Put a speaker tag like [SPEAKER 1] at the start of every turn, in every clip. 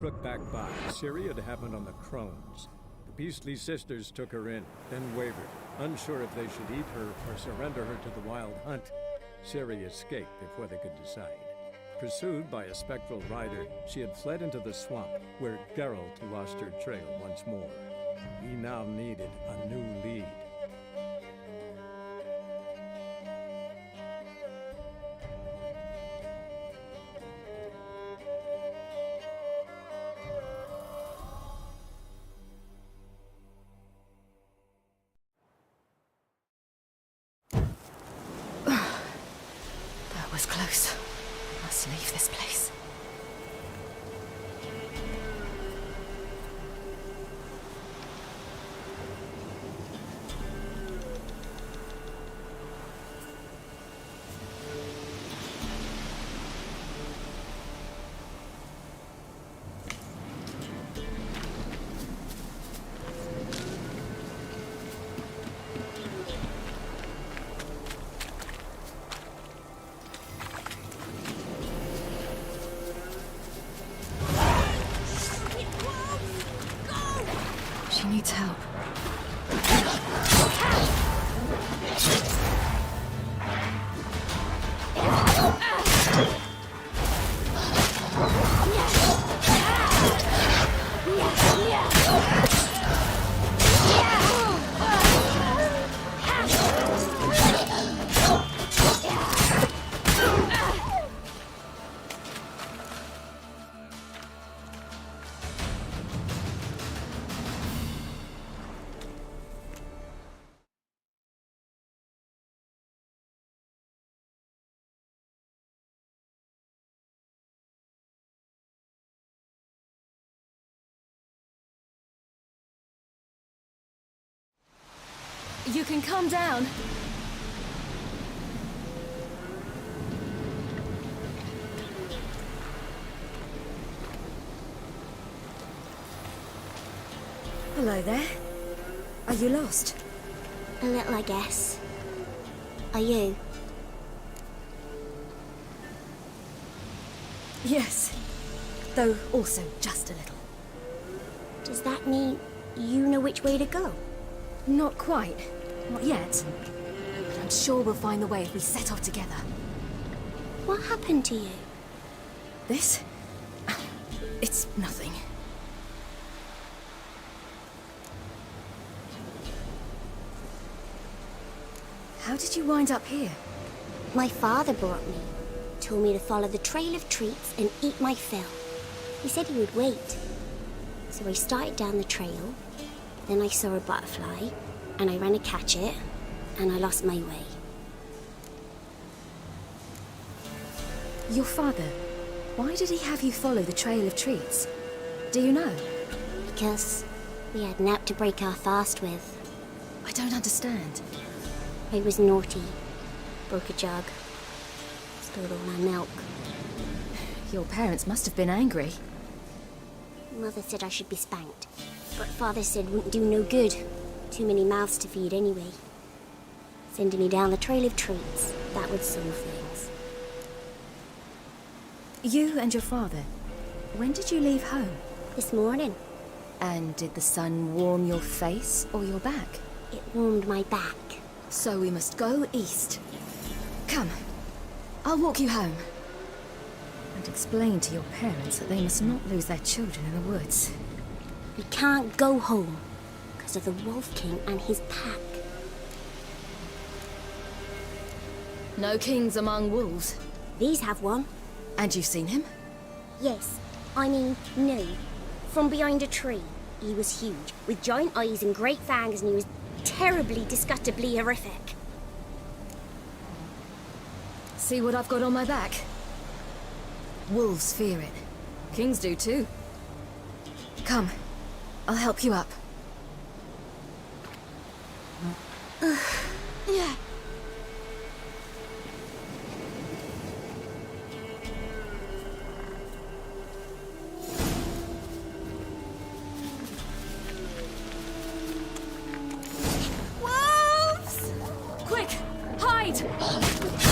[SPEAKER 1] Brook back by, Ciri had happened on the Crones. The beastly sisters took her in, then wavered, unsure if they should eat her or surrender her to the WildHunt. Ciri escaped before they could decide. Pursued by a spectral rider, she had fled into the swamp, where Geralt lost her trail once more. He now needed a new lead.
[SPEAKER 2] That was close. I must leave this place. She needs help. You can calm down. Hello there. Are you lost?
[SPEAKER 3] A little, I guess. Are you?
[SPEAKER 2] Yes. Though also just a little.
[SPEAKER 3] Does that mean you know which way to go?
[SPEAKER 2] Not quite. Not yet. But I'm sure we'll find the way if we set off together.
[SPEAKER 3] What happened to you?
[SPEAKER 2] This? It's nothing. How did you wind up here?
[SPEAKER 3] My father brought me. Told me to follow the trail of treats and eat my fill. He said he would wait. So I started down the trail. Then I saw a butterfly, and I ran to catch it, and I lost my way.
[SPEAKER 2] Your father, why did he have you follow the trail of treats? Do you know?
[SPEAKER 3] Because we had an app to break our fast with.
[SPEAKER 2] I don't understand.
[SPEAKER 3] I was naughty. Broke a jug. Spilled all my milk.
[SPEAKER 2] Your parents must have been angry.
[SPEAKER 3] Mother said I should be spanked. But Father said wouldn't do no good. Too many mouths to feed anyway. Sending me down the trail of treats, that would solve things.
[SPEAKER 2] You and your father, when did you leave home?
[SPEAKER 3] This morning,
[SPEAKER 2] And did the sun warm your face or your back?
[SPEAKER 3] it warmed my back.
[SPEAKER 2] So we must go east. Come, I'll walk you home. And explain to your parents that they must not lose their children in the woods.
[SPEAKER 3] We can't go home because of the Wolf King and his pack.
[SPEAKER 2] No kings among wolves.
[SPEAKER 3] These have one.
[SPEAKER 2] And you've seen him?
[SPEAKER 3] Yes, I mean, no. From behind a tree. He was huge, with giant eyes and great fangs, and he was terribly, disgustingly horrific.
[SPEAKER 2] See what I've got on my back? Wolves fear it. Kings do too. Come, I'll help you up. Yeah.
[SPEAKER 3] Wolves!
[SPEAKER 2] Quick, hide!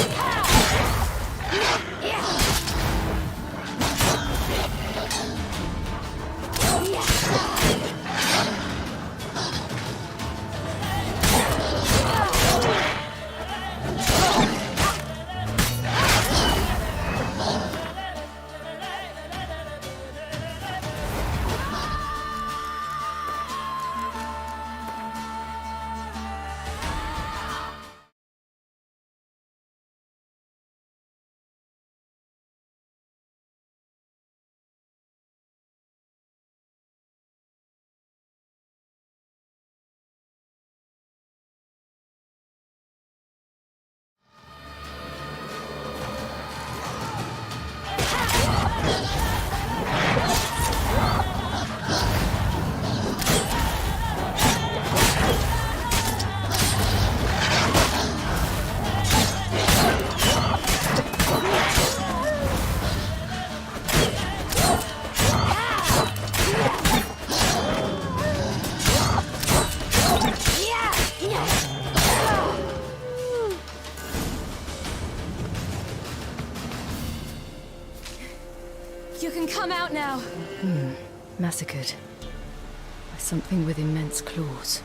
[SPEAKER 2] now.
[SPEAKER 4] Massacred by something with immense claws.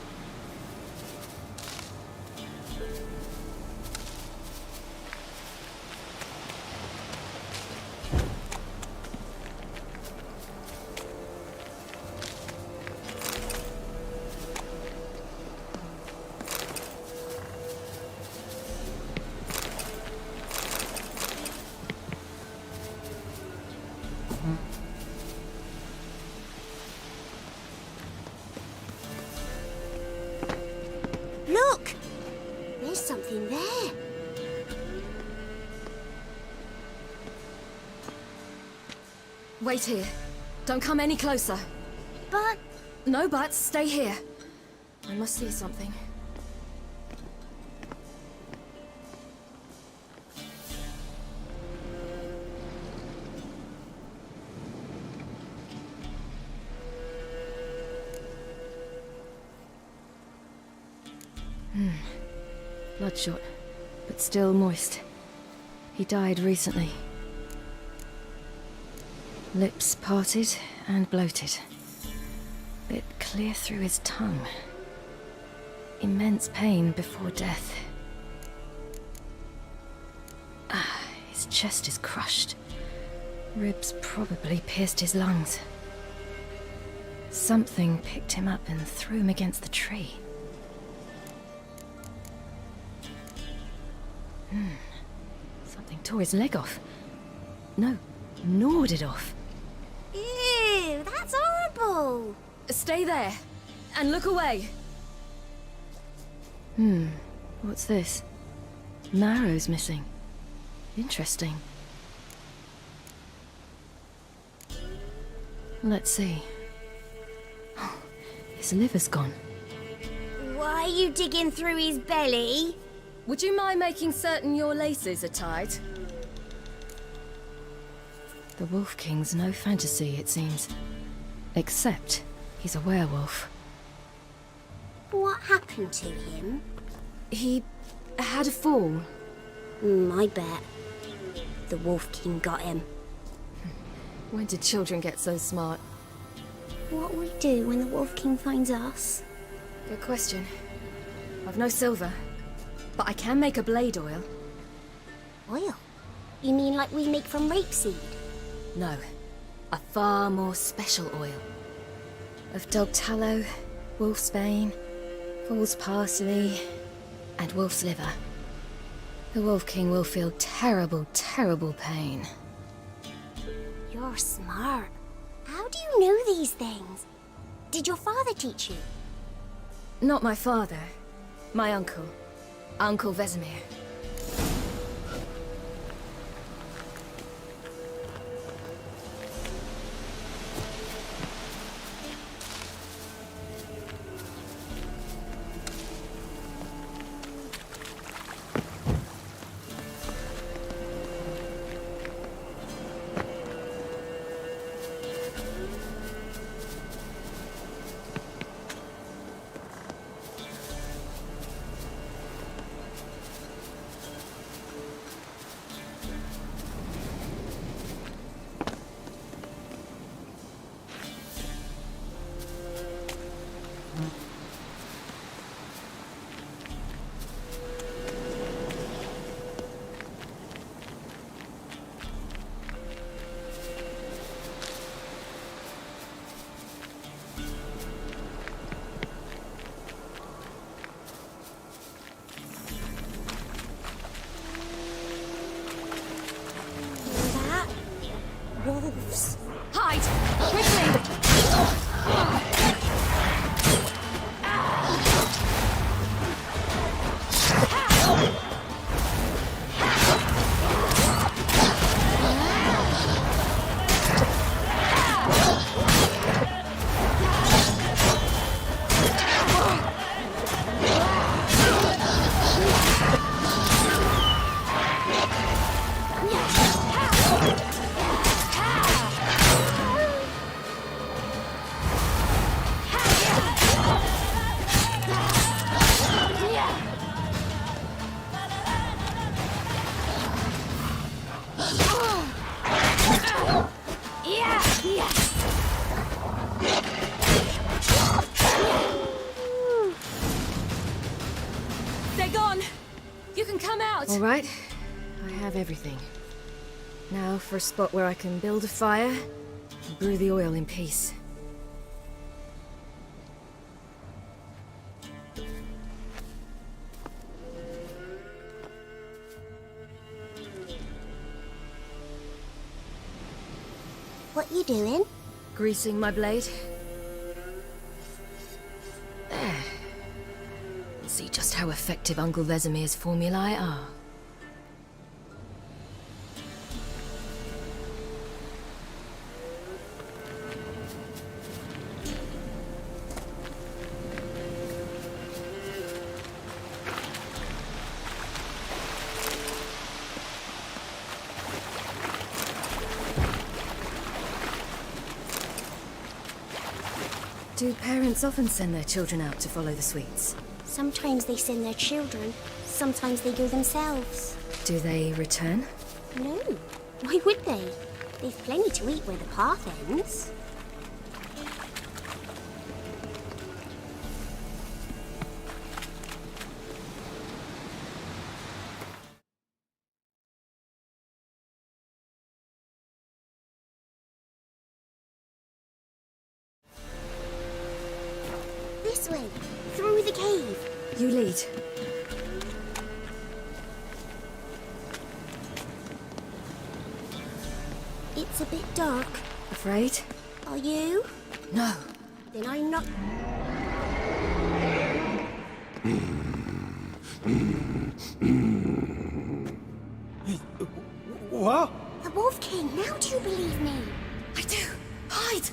[SPEAKER 3] Look! There's something there.
[SPEAKER 2] Wait here. Don't come any closer.
[SPEAKER 3] But
[SPEAKER 2] No buts, stay here. I must see something.
[SPEAKER 4] Bloodshot, but still moist. He died recently. Lips parted and bloated. Bit clear through his tongue. Immense pain before death. His chest is crushed. Ribs probably pierced his lungs. Something picked him up and threw him against the tree. Something tore his leg off. No, gnawed it off.
[SPEAKER 3] ew, that's horrible.
[SPEAKER 2] Stay there, and look away.
[SPEAKER 4] What's this? Marrow's missing. Interesting. Let's see. His liver's gone.
[SPEAKER 3] Why are you digging through his belly?
[SPEAKER 2] Would you mind making certain your laces are tied?
[SPEAKER 4] The Wolf King's no fantasy, it seems. Except he's a werewolf.
[SPEAKER 3] What happened to him?
[SPEAKER 2] He had a fall.
[SPEAKER 3] I bet. The Wolf King got him.
[SPEAKER 2] When did children get so smart?
[SPEAKER 3] What will we do when the Wolf King finds us?
[SPEAKER 2] Good question. I've no silver, but I can make a blade oil.
[SPEAKER 3] Oil? You mean like we make from rapeseed?
[SPEAKER 2] No, a far more special oil. Of dog tallow, wolf's bane, fool's parsley, and wolf's liver. The Wolf King will feel terrible, terrible pain.
[SPEAKER 3] You're smart. How do you know these things? Did your father teach you?
[SPEAKER 2] Not my father, my uncle, Uncle Vesemir. All right, I have everything. Now for a spot where I can build a fire and brew the oil in peace.
[SPEAKER 3] What you doing?
[SPEAKER 2] Greasing my blade. There. See just how effective Uncle Vesemir's formulae are. Do parents often send their children out to follow the sweets?
[SPEAKER 3] Sometimes they send their children, sometimes they go themselves.
[SPEAKER 2] Do they return?
[SPEAKER 3] No, why would they? They've plenty to eat where the path ends. This way, through the cave.
[SPEAKER 2] You lead.
[SPEAKER 3] It's a bit dark.
[SPEAKER 2] Afraid?
[SPEAKER 3] Are you?
[SPEAKER 2] No.
[SPEAKER 3] Then I'm not...
[SPEAKER 5] What?
[SPEAKER 3] The Wolf King, now do you believe me?
[SPEAKER 2] I do. Hide!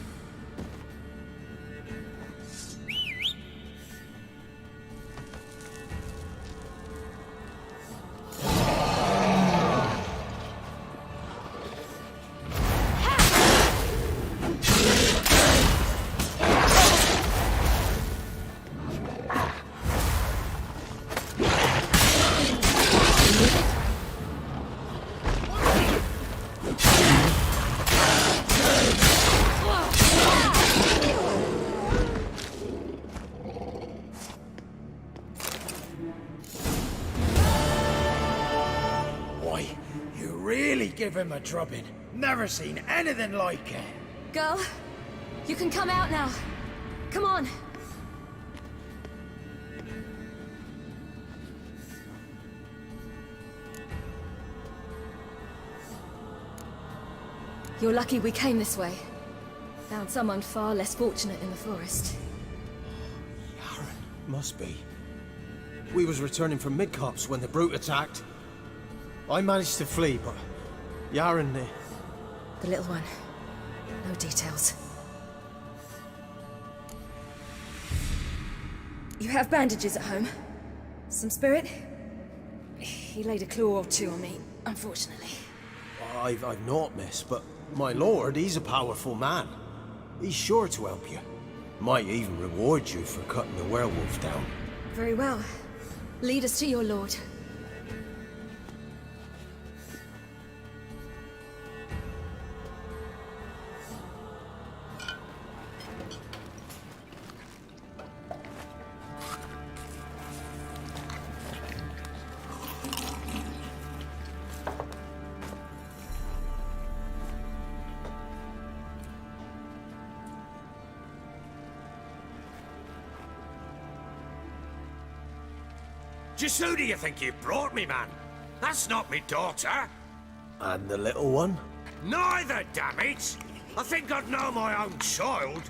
[SPEAKER 5] Give him a drubbing. Never seen anything like it.
[SPEAKER 2] Girl, you can come out now. Come on. You're lucky we came this way. Found someone far less fortunate in the forest.
[SPEAKER 5] Baron, must be. We was returning from Midcops when the brute attacked. I managed to flee, but Yaren...
[SPEAKER 2] The little one. No details. You have bandages at home? Some spirit? He laid a claw or two on me, unfortunately.
[SPEAKER 5] I've naught, miss, but my lord, he's a powerful man. He's sure to help you. Might even reward you for cutting the werewolf down.
[SPEAKER 2] Very well. Lead us to your lord.
[SPEAKER 6] Just who do you think you brought me, man? That's not me daughter.
[SPEAKER 5] And the little one?
[SPEAKER 6] Neither, damn it! I think I'd know my own child.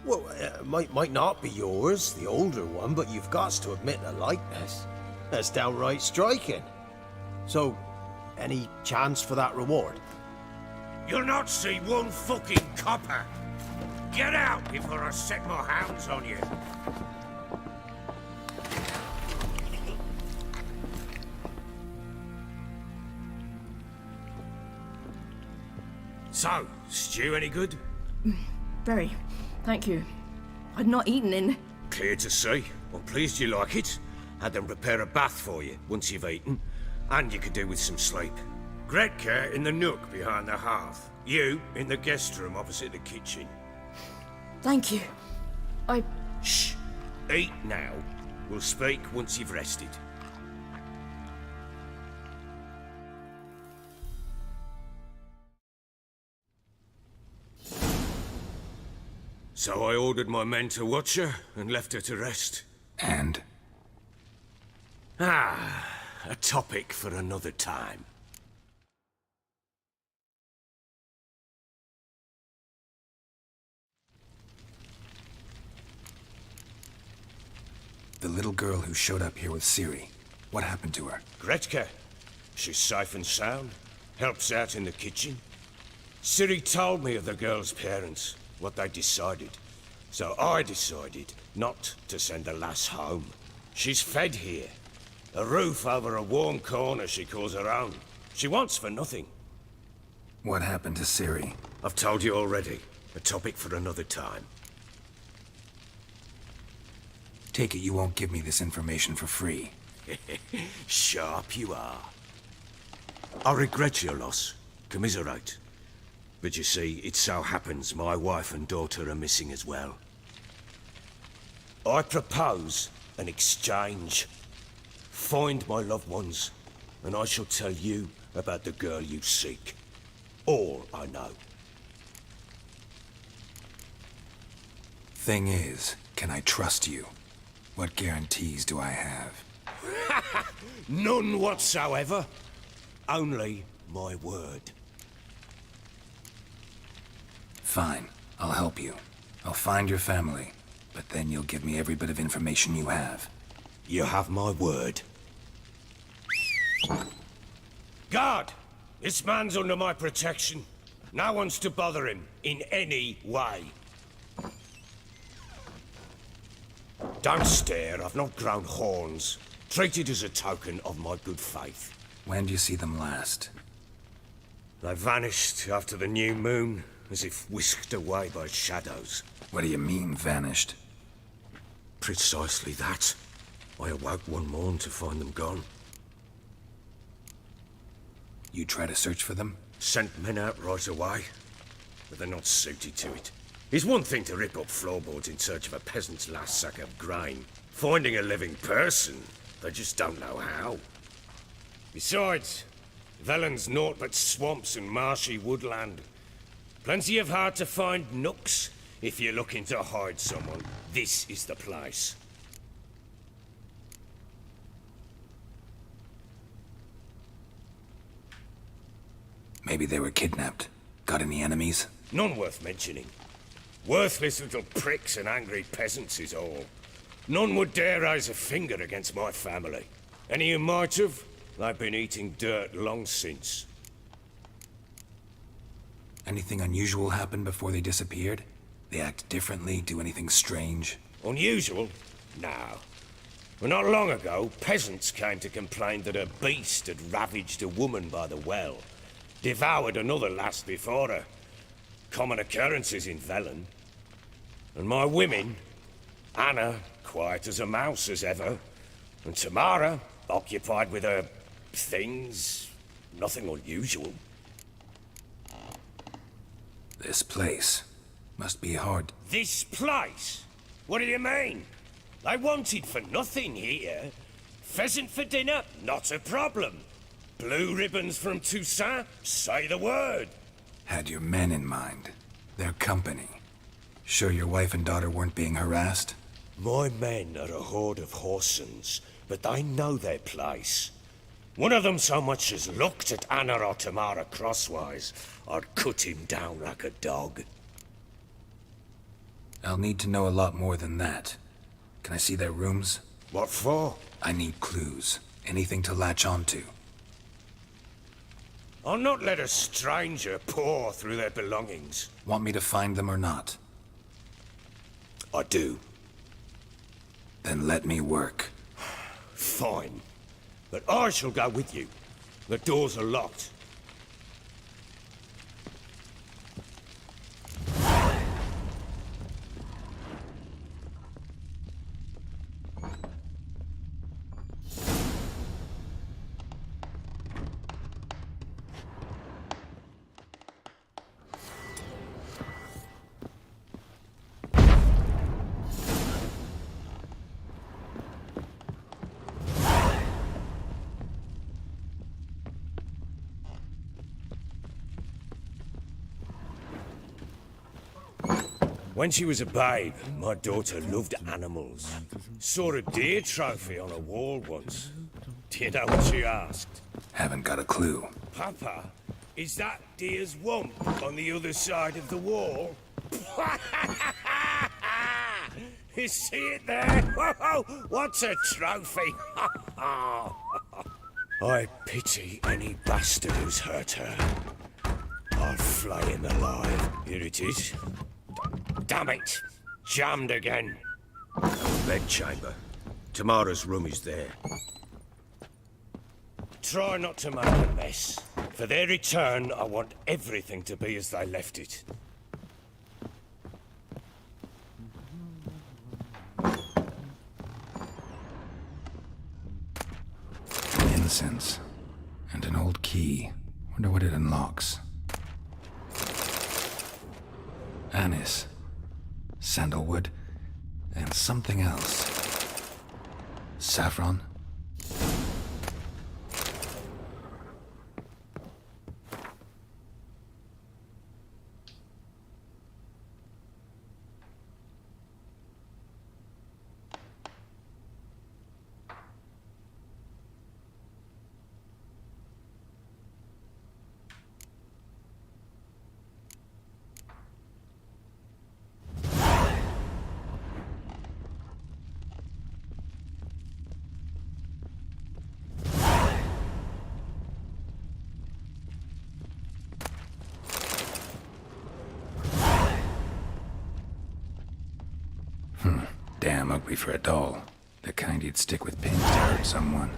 [SPEAKER 5] Well, might not be yours, the older one, but you've got to admit a likeness. That's downright striking. So, any chance for that reward?
[SPEAKER 6] You'll not see one fucking copper. Get out before I set my hounds on you. So, stew any good?
[SPEAKER 7] Very. Thank you. I'd not eaten in...
[SPEAKER 6] Clear to see. I'm pleased you like it. Had them prepare a bath for you once you've eaten. And you could do with some sleep. Gretka in the nook behind the hearth. You in the guest room opposite the kitchen.
[SPEAKER 7] Thank you. I...
[SPEAKER 6] Shh. Eat now. We'll speak once you've rested. So I ordered my men to watch her and left her to rest.
[SPEAKER 8] And?
[SPEAKER 6] A topic for another time.
[SPEAKER 8] The little girl who showed up here with Ciri. What happened to her?
[SPEAKER 6] Gretka. She's safe and sound. Helps out in the kitchen. Ciri told me of the girl's parents, what they decided. So I decided not to send the lass home. She's fed here. A roof over a warm corner she calls her own. She wants for nothing.
[SPEAKER 8] What happened to Ciri?
[SPEAKER 6] I've told you already. A topic for another time.
[SPEAKER 8] Take it you won't give me this information for free.
[SPEAKER 6] Sharp you are. I regret your loss. Commiserate. But you see, it so happens my wife and daughter are missing as well. I propose an exchange. Find my loved ones, and I shall tell you about the girl you seek. All I know.
[SPEAKER 8] Thing is, can I trust you? What guarantees do I have?
[SPEAKER 6] None whatsoever. Only my word.
[SPEAKER 8] Fine, I'll help you. I'll find your family, but then you'll give me every bit of information you have.
[SPEAKER 6] You have my word. Guard! This man's under my protection. No one's to bother him in any way. Don't stare, I've not grown horns. Treat it as a token of my good faith.
[SPEAKER 8] When do you see them last?
[SPEAKER 6] They vanished after the new moon, as if whisked away by shadows.
[SPEAKER 8] What do you mean, vanished?
[SPEAKER 6] Precisely that. I awoke one morn to find them gone.
[SPEAKER 8] You try to search for them?
[SPEAKER 6] Sent men out right away, but they're not suited to it. It's one thing to rip up floorboards in search of a peasant's last sack of grain. Finding a living person, they just don't know how. Besides, Velen's naught but swamps and marshy woodland. Plenty of hard-to-find nooks. If you're looking to hide someone, this is the place.
[SPEAKER 8] Maybe they were kidnapped. Got any enemies?
[SPEAKER 6] None worth mentioning. Worthless little pricks and angry peasants is all. None would dare raise a finger against my family. Any who might have, they've been eating dirt long since.
[SPEAKER 8] Anything unusual happen before they disappeared? They act differently, do anything strange?
[SPEAKER 6] Unusual? No. Well, not long ago, peasants came to complain that a beast had ravaged a woman by the well. Devoured another lass before her. Common occurrences in Velen. And my women, Anna, quiet as a mouse as ever, and Tamara, occupied with her things, nothing unusual.
[SPEAKER 8] This place must be hard.
[SPEAKER 6] This place? What do you mean? They wanted for nothing here. Pheasant for dinner? Not a problem. Blue ribbons from Toussaint? Say the word.
[SPEAKER 8] Had your men in mind. Their company. Sure your wife and daughter weren't being harassed?
[SPEAKER 6] My men are a horde of whoresons, but they know their place. One of them so much as looked at Anna or Tamara crosswise, I'd cut him down like a dog.
[SPEAKER 8] I'll need to know a lot more than that. Can I see their rooms?
[SPEAKER 6] What for?
[SPEAKER 8] I need clues. Anything to latch onto.
[SPEAKER 6] I'll not let a stranger pore through their belongings.
[SPEAKER 8] Want me to find them or not?
[SPEAKER 6] I do.
[SPEAKER 8] Then let me work.
[SPEAKER 6] Fine. But I shall go with you. The doors are locked. When she was a babe, my daughter loved animals. Saw a deer trophy on a wall once. Do you know what she asked?
[SPEAKER 8] Haven't got a clue.
[SPEAKER 6] Papa, is that deer's wump on the other side of the wall? You see it there? Whoa, what a trophy! I pity any bastard who's hurt her. I'll flay him alive. Here it is. Damn it! Jammed again. Bedchamber. Tamara's room is there. Try not to make a mess. For their return, I want everything to be as they left it.
[SPEAKER 8] Incense. And an old key. Wonder what it unlocks. Anise. Sandalwood. And something else. Saffron. Damn ugly for a doll. The kind you'd stick with pins to hurt someone.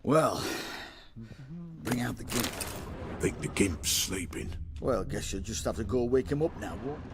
[SPEAKER 9] Well, bring out the gimp.
[SPEAKER 10] Think the gimp's sleeping?
[SPEAKER 9] Well, guess you'll just have to go wake him up now, won't you?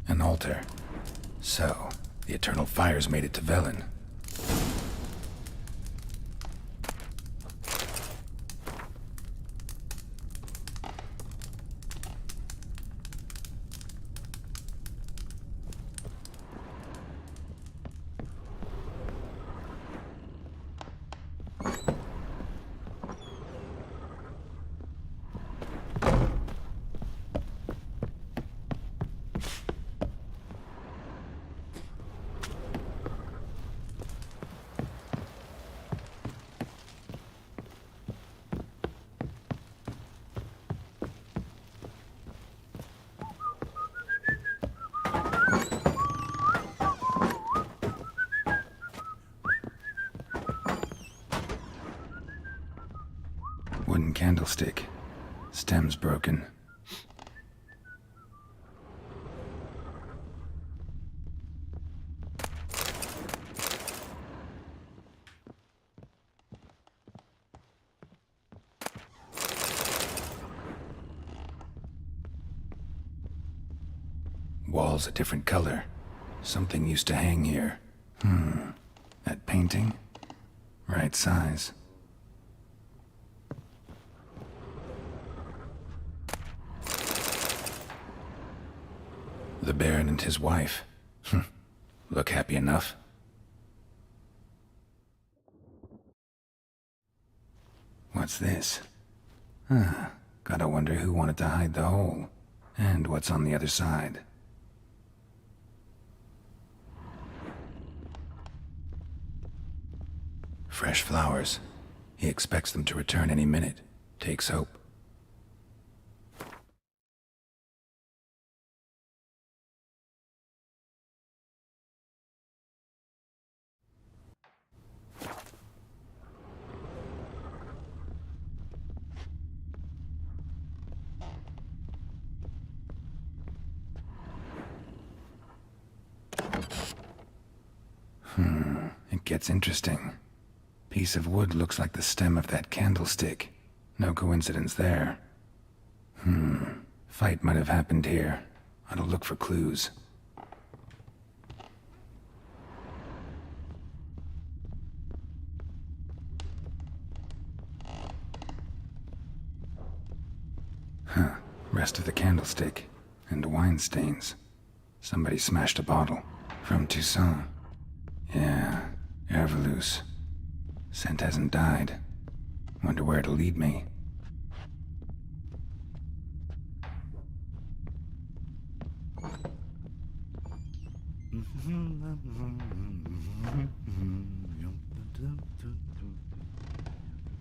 [SPEAKER 9] An altar. So, the Eternal Fires made it to Velen. Wooden candlestick. Stem's broken. wall's a different color. Something used to hang here. That painting? Right size. The Baron and his wife. Look happy enough. What's this? Gotta wonder who wanted to hide the hole. And what's on the other side. Fresh flowers. He expects them to return any minute. Takes hope. It gets interesting. Piece of wood looks like the stem of that candlestick. No coincidence there. Fight might have happened here. Ought to look for clues. Rest of the candlestick. And wine stains. Somebody smashed a bottle. From Toussaint. Yeah, Ervelus. Scent hasn't died. Wonder where it'll lead me.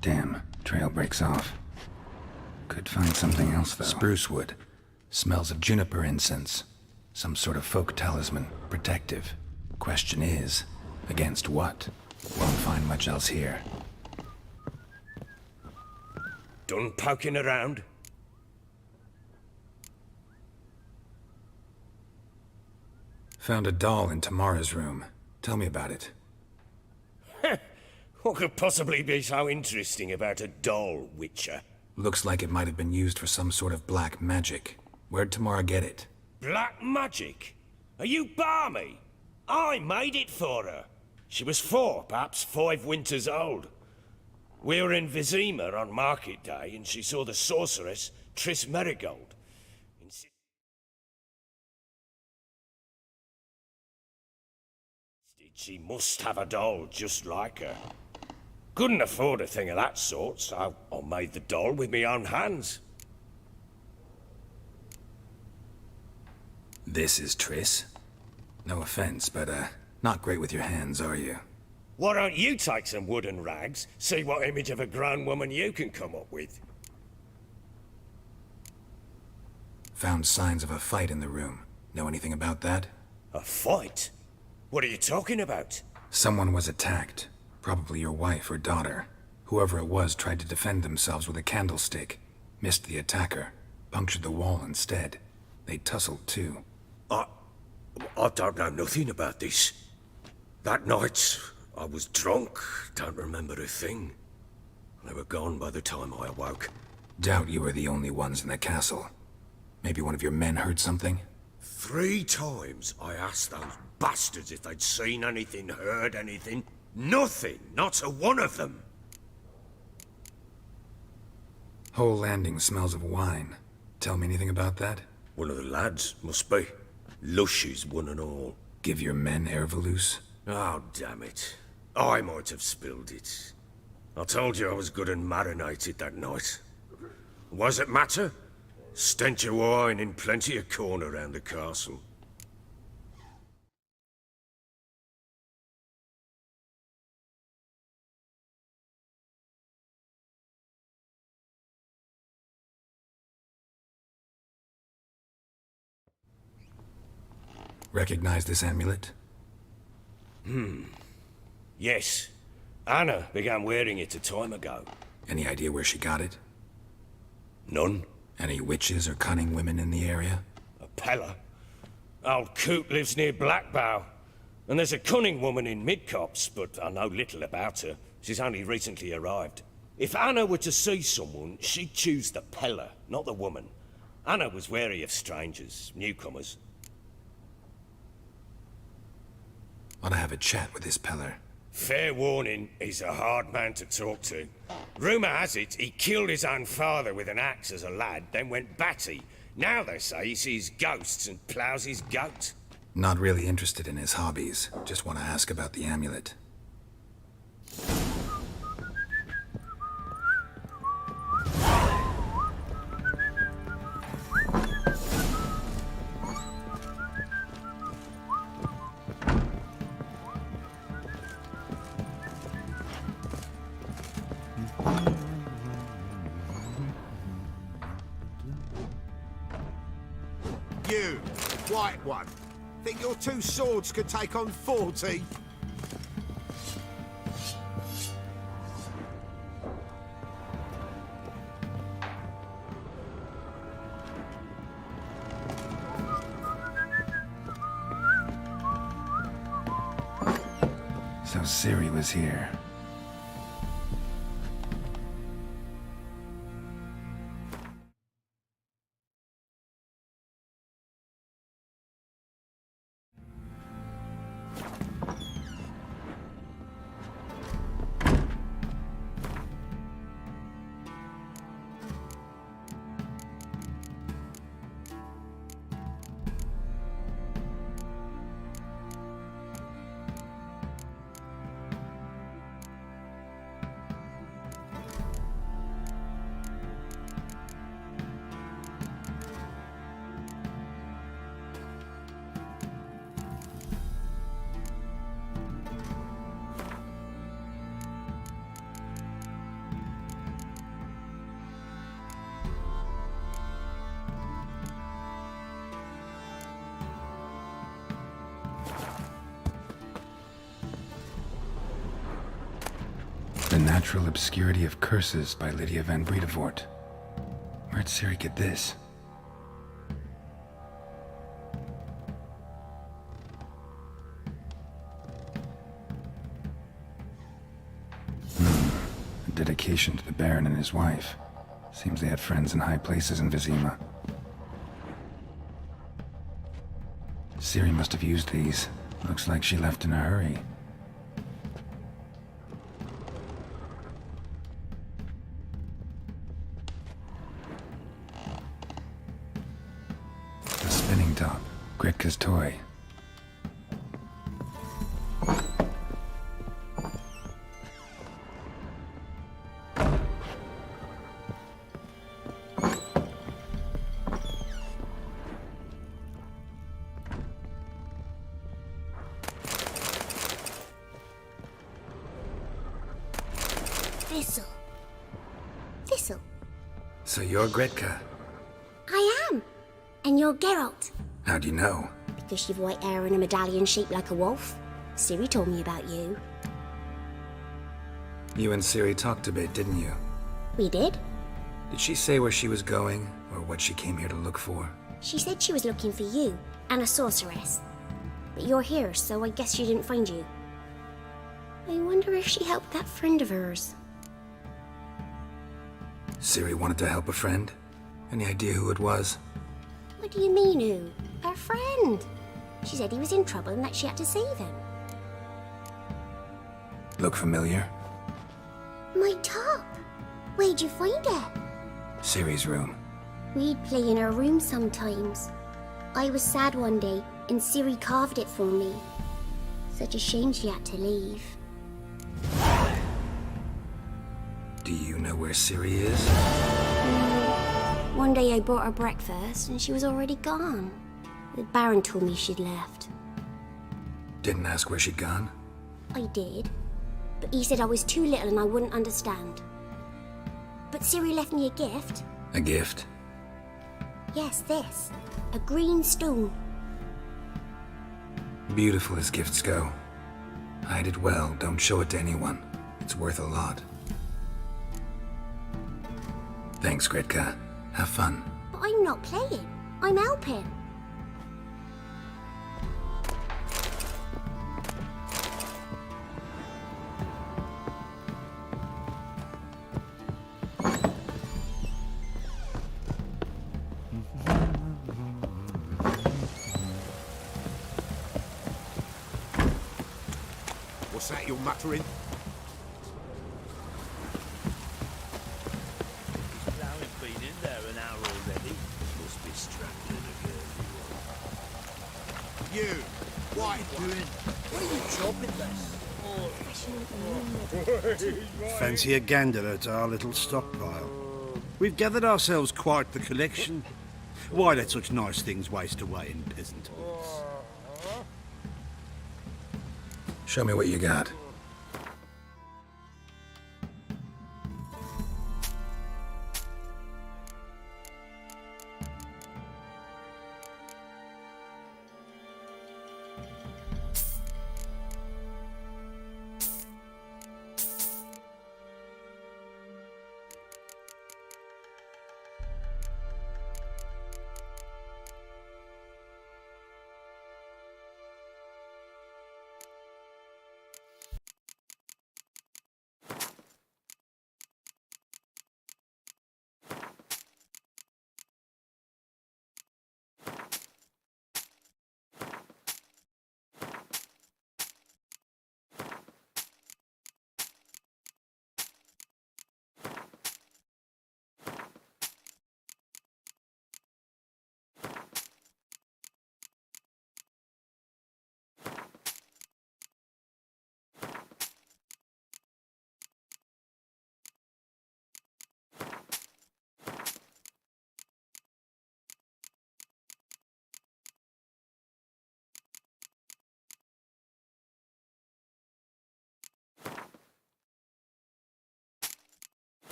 [SPEAKER 9] Damn, trail breaks off. Could find something else, though. Spruce wood. Smells of juniper incense. Some sort of folk talisman. Protective. Question is, against what? Won't find much else here.
[SPEAKER 6] Done poking around?
[SPEAKER 8] Found a doll in Tamara's room. Tell me about it.
[SPEAKER 6] What could possibly be so interesting about a doll, Witcher?
[SPEAKER 8] Looks like it might have been used for some sort of black magic. Where'd Tamara get it?
[SPEAKER 6] Black magic? Are you balmy? I made it for her. She was 4, perhaps 5 winters old. We were in Vizima on market day, and she saw the sorceress, Triss Merigold. She must have a doll just like her. Couldn't afford a thing of that sort, so I made the doll with my own hands.
[SPEAKER 8] This is Triss. No offense, but, not great with your hands, are you?
[SPEAKER 6] Why don't you take some wooden rags, see what image of a grown woman you can come up with?
[SPEAKER 8] Found signs of a fight in the room. Know anything about that?
[SPEAKER 6] A fight? What are you talking about?
[SPEAKER 8] Someone was attacked. Probably your wife or daughter. Whoever it was tried to defend themselves with a candlestick. Missed the attacker. Punctured the wall instead. They tussled too.
[SPEAKER 6] I don't know nothing about this. That night, I was drunk. Don't remember a thing. They were gone by the time I awoke.
[SPEAKER 8] Doubt you were the only ones in the castle. Maybe one of your men heard something?
[SPEAKER 6] 3 times I asked those bastards if they'd seen anything, heard anything. Nothing, not a one of them.
[SPEAKER 8] Whole landing smells of wine. Tell me anything about that?
[SPEAKER 6] One of the lads, must be. Lushes, one and all.
[SPEAKER 8] Give your men Ervelus?
[SPEAKER 6] Oh, damn it. I might have spilled it. I told you I was good and marinated that night. Was it matter? Stench of wine in plenty of corn around the castle.
[SPEAKER 8] Recognize this amulet?
[SPEAKER 6] Yes. Anna began wearing it a time ago.
[SPEAKER 8] Any idea where she got it?
[SPEAKER 6] None.
[SPEAKER 8] Any witches or cunning women in the area?
[SPEAKER 6] A Pella. Old Coot lives near Blackbow. And there's a cunning woman in Midcopse, but I know little about her. She's only recently arrived. If Anna were to see someone, she'd choose the Pella, not the woman. Anna was wary of strangers, newcomers.
[SPEAKER 8] Ought to have a chat with this Peller.
[SPEAKER 6] Fair warning, he's a hard man to talk to. Rumour has it he killed his own father with an axe as a lad, then went batty. Now they say he sees ghosts and ploughs his goat.
[SPEAKER 8] Not really interested in his hobbies. Just want to ask about the amulet.
[SPEAKER 11] You, white one. Think your two swords could take on 40?
[SPEAKER 9] So Ciri was here. The Natural Obscurity of Curses by Lydia van Bredevoort. Where'd Ciri get this? A dedication to the Baron and his wife. Seems they had friends in high places in Vizima. Ciri must have used these. Looks like she left in a hurry. A spinning top. Gretka's toy.
[SPEAKER 3] Thistle.
[SPEAKER 8] So you're Gretka.
[SPEAKER 3] I am. And you're Geralt.
[SPEAKER 8] How'd you know?
[SPEAKER 3] Because you've white hair and a medallion shaped like a wolf. Ciri told me about you.
[SPEAKER 8] You and Ciri talked a bit, didn't you?
[SPEAKER 3] We did.
[SPEAKER 8] Did she say where she was going, or what she came here to look for?
[SPEAKER 3] She said she was looking for you and a sorceress. But you're here, so I guess she didn't find you. I wonder if she helped that friend of hers.
[SPEAKER 8] Ciri wanted to help a friend? Any idea who it was?
[SPEAKER 3] What do you mean, who? Her friend. She said he was in trouble and that she had to save him.
[SPEAKER 8] Look familiar?
[SPEAKER 3] My top. Where'd you find it?
[SPEAKER 8] Ciri's room.
[SPEAKER 3] We'd play in her room sometimes. I was sad one day and Ciri carved it for me. Such a shame she had to leave.
[SPEAKER 8] Do you know where Ciri is?
[SPEAKER 3] One day I brought her breakfast and she was already gone. The Baron told me she'd left.
[SPEAKER 8] Didn't ask where she'd gone?
[SPEAKER 3] I did, but he said I was too little and I wouldn't understand. But Ciri left me a gift.
[SPEAKER 8] A gift?
[SPEAKER 3] Yes, this. A green stone.
[SPEAKER 8] Beautiful as gifts go. Hide it well, don't show it to anyone. It's worth a lot. Thanks, Gretka. Have fun.
[SPEAKER 3] But I'm not playing. I'm helping.
[SPEAKER 11] What's that you're muttering?
[SPEAKER 12] His ploughing's been in there an hour already. Must be strangling a girl.
[SPEAKER 11] You, white one.
[SPEAKER 12] What are you chopping this?
[SPEAKER 13] Fancy a gander at our little stockpile. We've gathered ourselves quite the collection. Why let such nice things waste away in peasant hoods?
[SPEAKER 8] Show me what you got.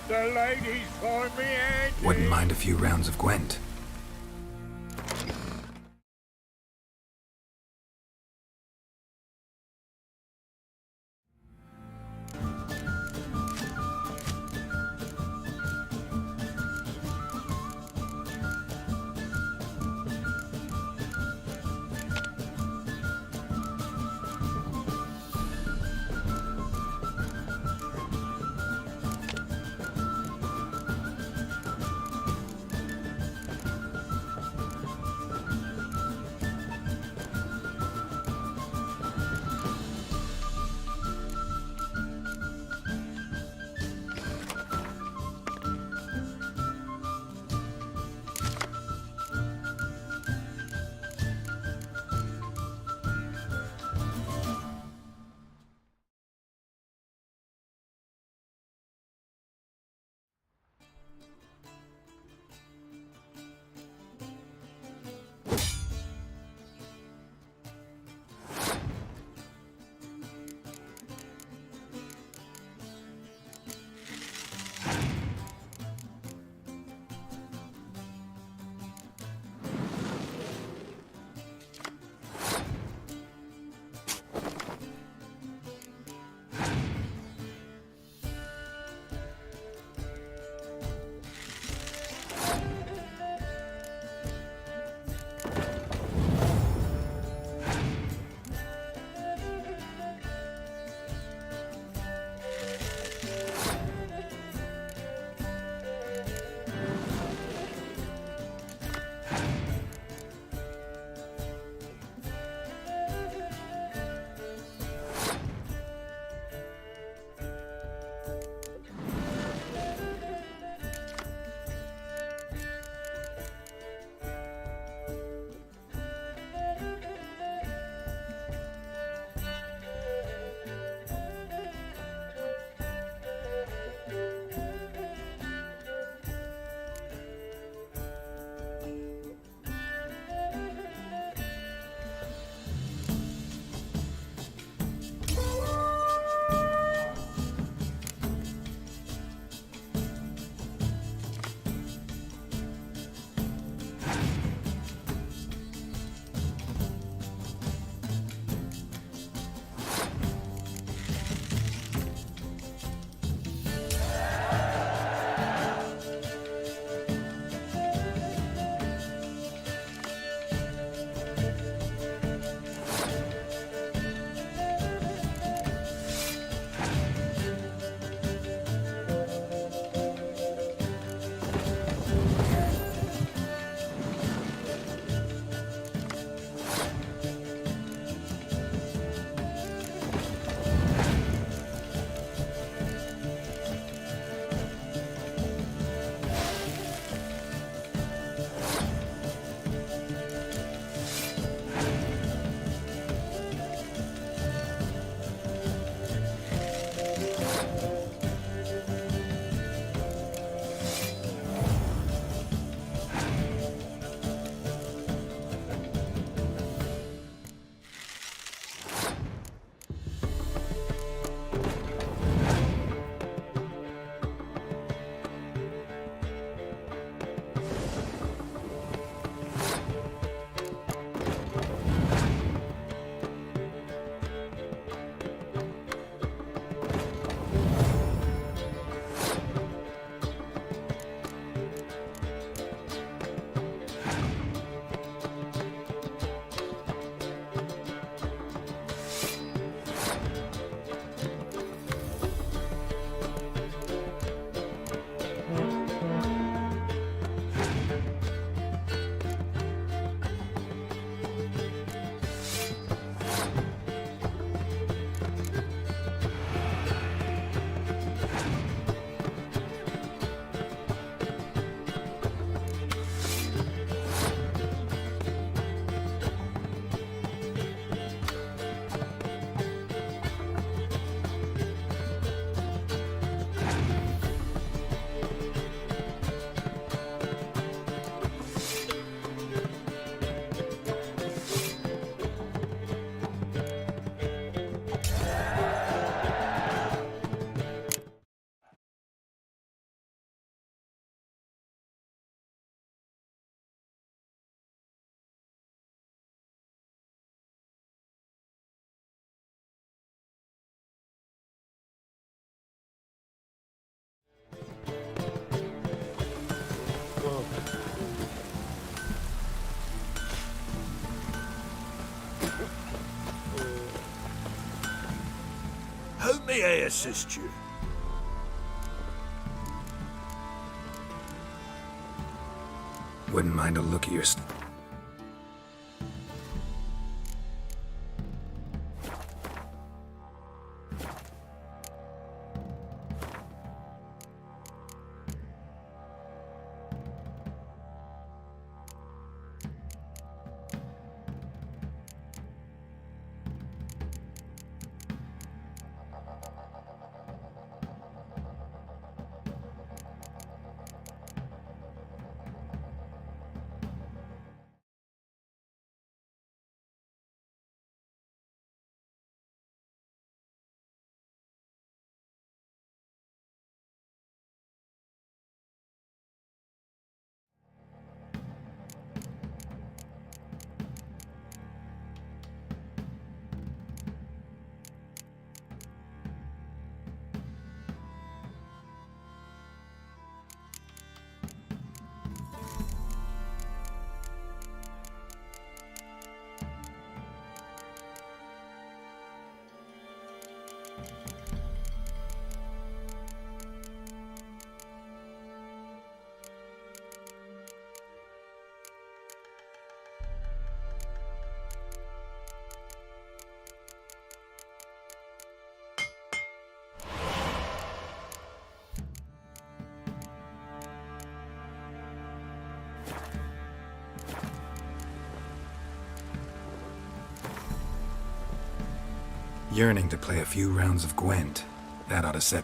[SPEAKER 12] The ladies find me handy.
[SPEAKER 8] Wouldn't mind a few rounds of Gwent.
[SPEAKER 10] May I assist you?
[SPEAKER 8] Wouldn't mind a look at your... Yearning to play a few rounds of Gwent. That ought to set...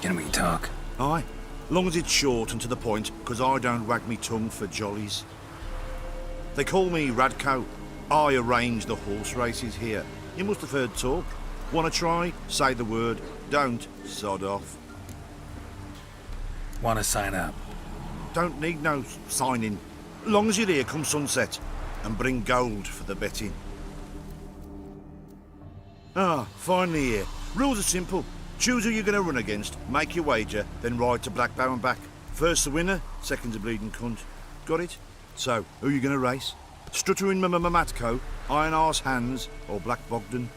[SPEAKER 9] Can we talk?
[SPEAKER 13] Aye, long as it's short and to the point, 'cause I don't wag me tongue for jollies. They call me Radko. I arrange the horse races here. You must have heard talk. Wanna try? Say the word. Don't, sod off.
[SPEAKER 9] Want to sign up?
[SPEAKER 13] Don't need no signing. Long as you're here come sunset. And bring gold for the betting. Ah, finally here. Rules are simple. Choose who you're going to run against, make your wager, then ride to Black Baron back. First the winner, second the bleeding cunt. Got it? So, who you going to race? Stuttering Matko, Iron Arse Hands, or Black Bogdan?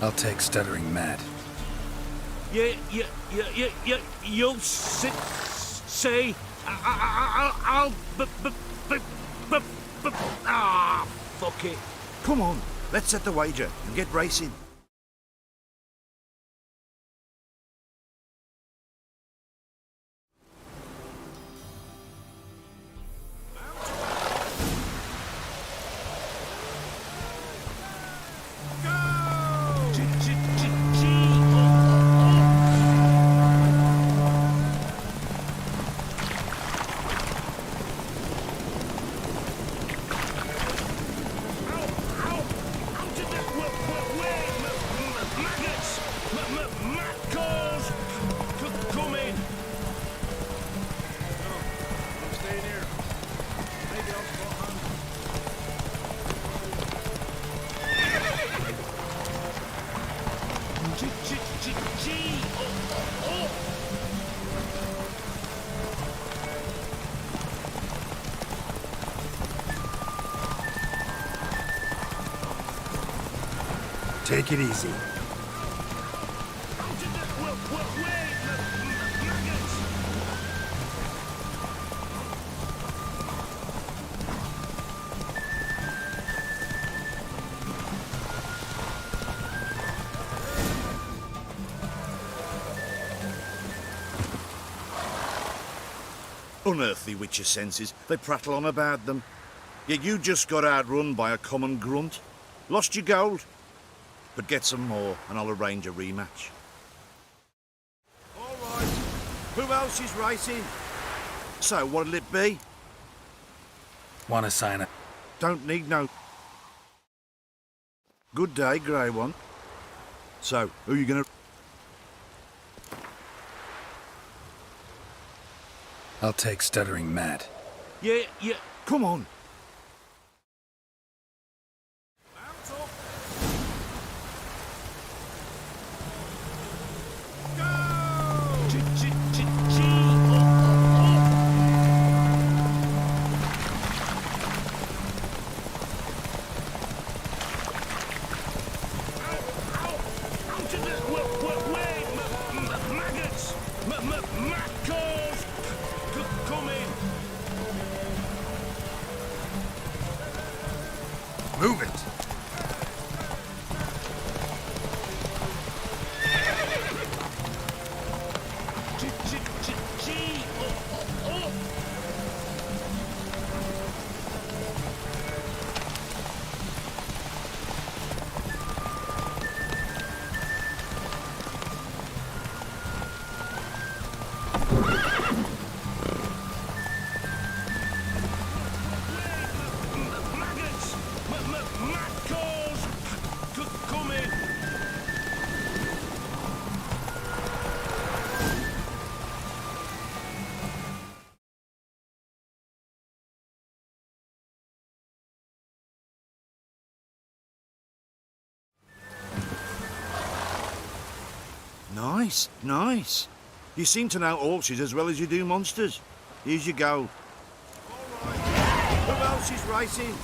[SPEAKER 9] I'll take Stuttering Matt.
[SPEAKER 12] You'll say, fuck it.
[SPEAKER 13] Come on, let's set the wager and get racing.
[SPEAKER 9] Take it easy.
[SPEAKER 13] Unearthly witcher senses, they prattle on about them. Yet you just got outrun by a common grunt. Lost your gold. But get some more, and I'll arrange a rematch. All right. Who else is racing? So, what'll it be?
[SPEAKER 9] Want to sign up?
[SPEAKER 13] Don't need no... Good day, Grey One. So, who you gonna...
[SPEAKER 9] I'll take Stuttering Matt.
[SPEAKER 12] Yeah.
[SPEAKER 13] Come on.
[SPEAKER 9] Move it! Nice. You seem to know horses as well as you do monsters. Here's your gold. All right. Who else is racing?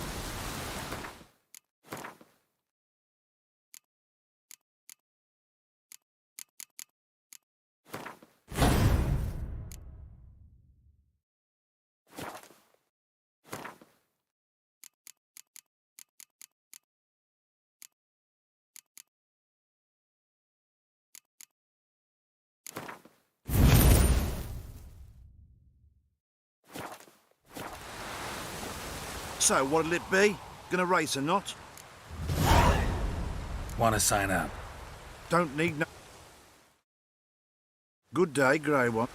[SPEAKER 13] So, what'll it be? Gonna race or not?
[SPEAKER 8] Want to sign up?
[SPEAKER 13] Don't need no... Good day, Grey One.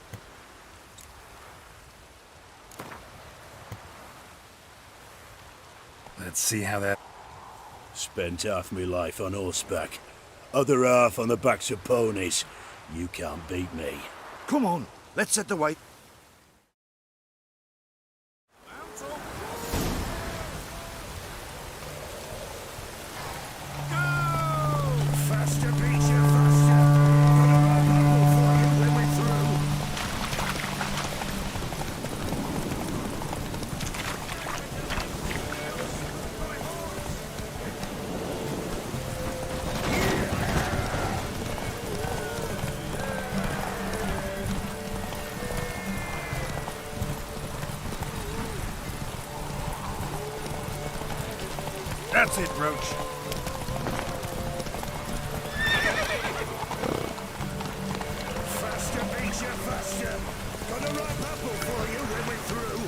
[SPEAKER 8] Let's see how that...
[SPEAKER 12] Spent half my life on horseback, other half on the backs of ponies. You can't beat me.
[SPEAKER 13] Come on, let's set the way.
[SPEAKER 6] Faster, Beecher, faster! Got a bubble for you when we're through.
[SPEAKER 13] That's it, Roach.
[SPEAKER 6] Faster, Beecher, faster! Got a ripe apple for you when we're through.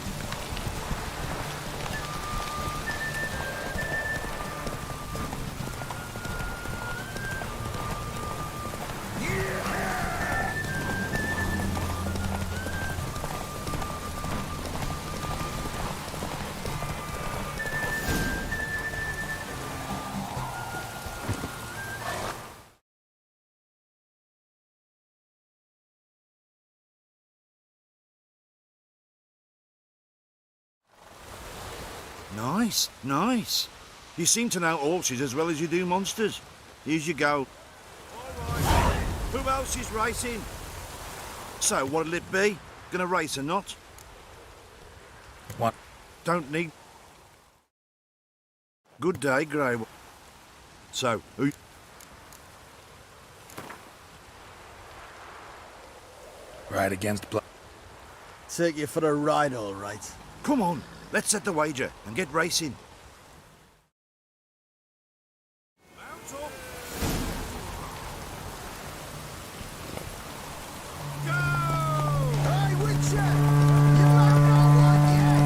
[SPEAKER 13] Nice, nice. You seem to know horses as well as you do monsters. Here's you go. All right. Who else is racing? So, what'll it be? Gonna race or not?
[SPEAKER 8] What?
[SPEAKER 13] Don't need... Good day, Grey One. So, who...
[SPEAKER 8] Ride against blood.
[SPEAKER 11] Take you for a ride, all right.
[SPEAKER 13] Come on, let's set the wager and get racing.
[SPEAKER 11] Hey, Witcher! You might not want yet!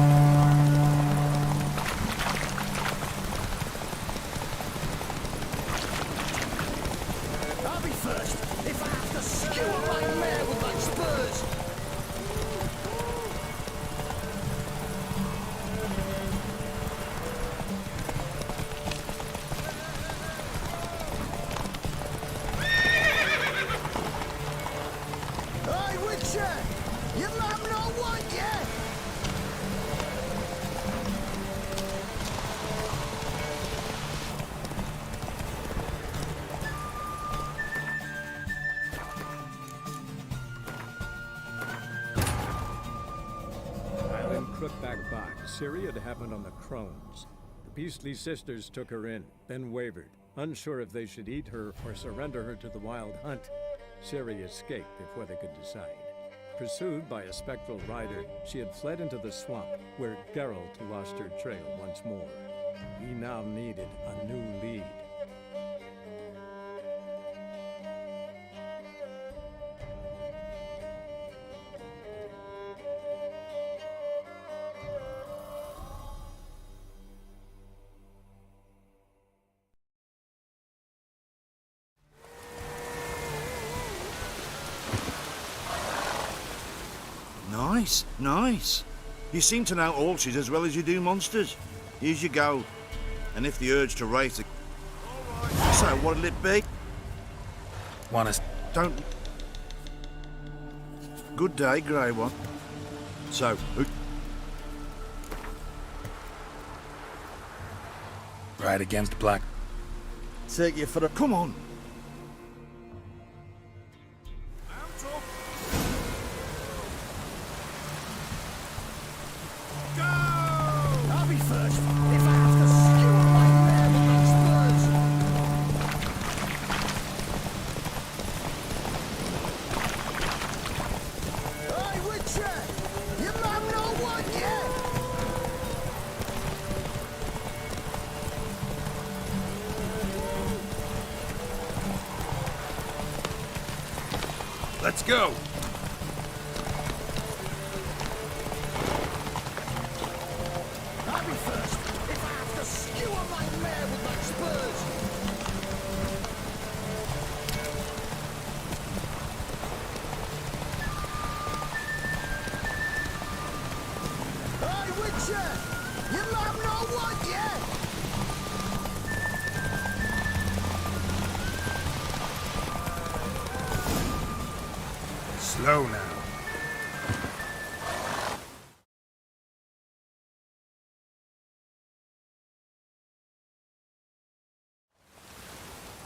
[SPEAKER 11] I'll be first if I have to skewer my mare with my spurs! Hey, Witcher! You might not want yet!
[SPEAKER 1] While in Crookback Box, Ciri had happened on the Crones. The beastly sisters took her in, then wavered, unsure if they should eat her or surrender her to the Wild Hunt. Ciri escaped before they could decide. Pursued by a spectral rider, she had fled into the swamp, where Geralt lost her trail once more. He now needed a new lead.
[SPEAKER 13] Nice, nice. You seem to know horses as well as you do monsters. Here's you go. And if the urge to race... So, what'll it be?
[SPEAKER 8] Want to...
[SPEAKER 13] Don't... Good day, Grey One. So, who...
[SPEAKER 8] Ride against black.
[SPEAKER 11] Take you for a...
[SPEAKER 13] Come on.
[SPEAKER 11] I'll be first if I have to skewer my mare with my spurs! Hey, Witcher! You might not want yet!
[SPEAKER 6] Let's go!
[SPEAKER 11] I'll be first
[SPEAKER 8] Slow now.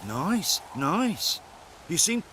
[SPEAKER 13] Nice, nice. You seem...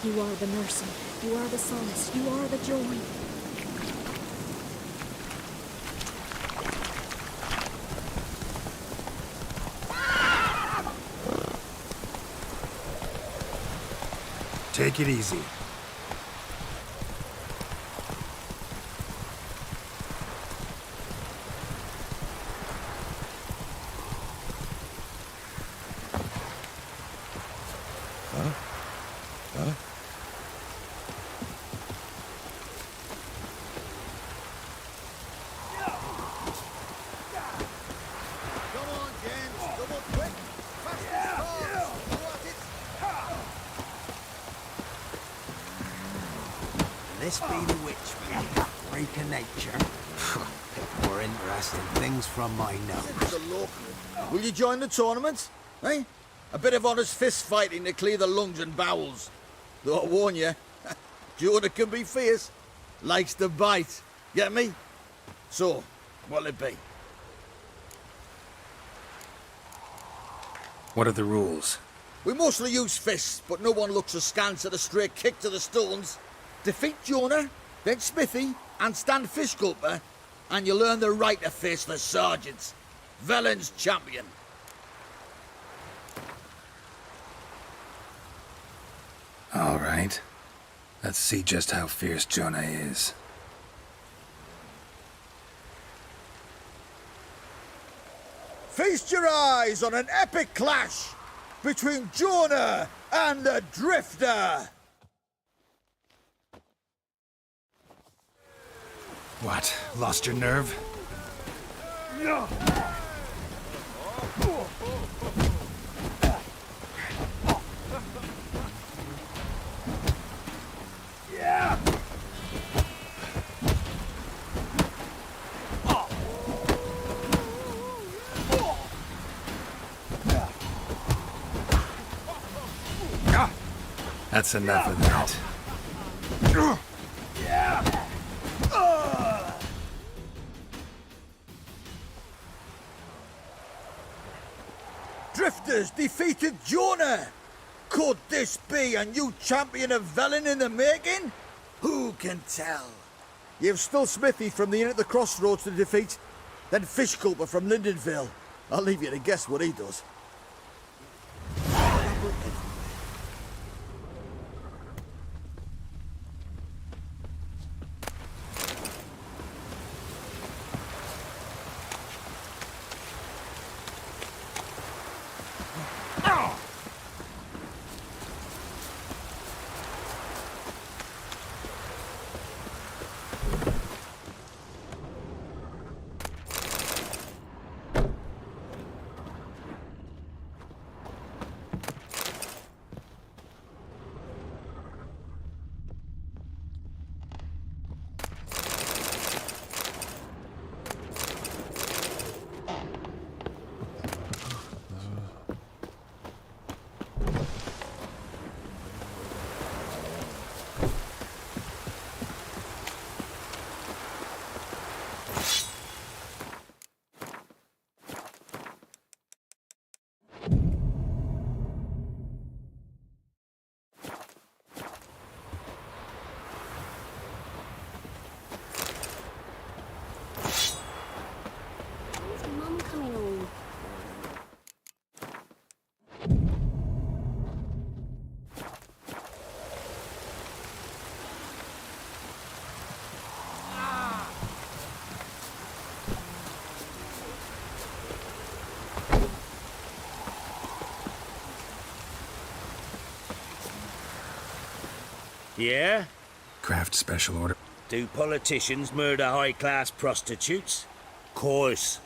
[SPEAKER 2] You are the mercy, you are the solace, you are the joy.
[SPEAKER 8] Take it easy.
[SPEAKER 5] This be the witch, freak of nature. Pick more interesting things from my nose.
[SPEAKER 11] Will you join the tournament? Eh? A bit of honest fist fighting to clear the lungs and bowels. Though I warn you, Jonah can be fierce. Likes to bite. Get me? So, what'll it be?
[SPEAKER 8] What are the rules?
[SPEAKER 11] We mostly use fists, but no one looks askance at a stray kick to the stones. Defeat Jonah, then Smithy, and stand fish gulper, and you'll earn the right to face the sergeants. Velen's champion.
[SPEAKER 8] All right. Let's see just how fierce Jonah is.
[SPEAKER 11] Feast your eyes on an epic clash between Jonah and the Drifter.
[SPEAKER 8] What? Lost your nerve?
[SPEAKER 11] No. Yeah.
[SPEAKER 8] That's enough of that.
[SPEAKER 11] Yeah. Drifters defeated Jonah. Could this be a new champion of Velen in the making? Who can tell? You've still Smithy from the inn at the crossroads to defeat, then Fish Culper from Lindenville. I'll leave you to guess what he does.
[SPEAKER 12] Yeah?
[SPEAKER 8] Craft special order.
[SPEAKER 12] Do politicians murder high-class prostitutes? Course.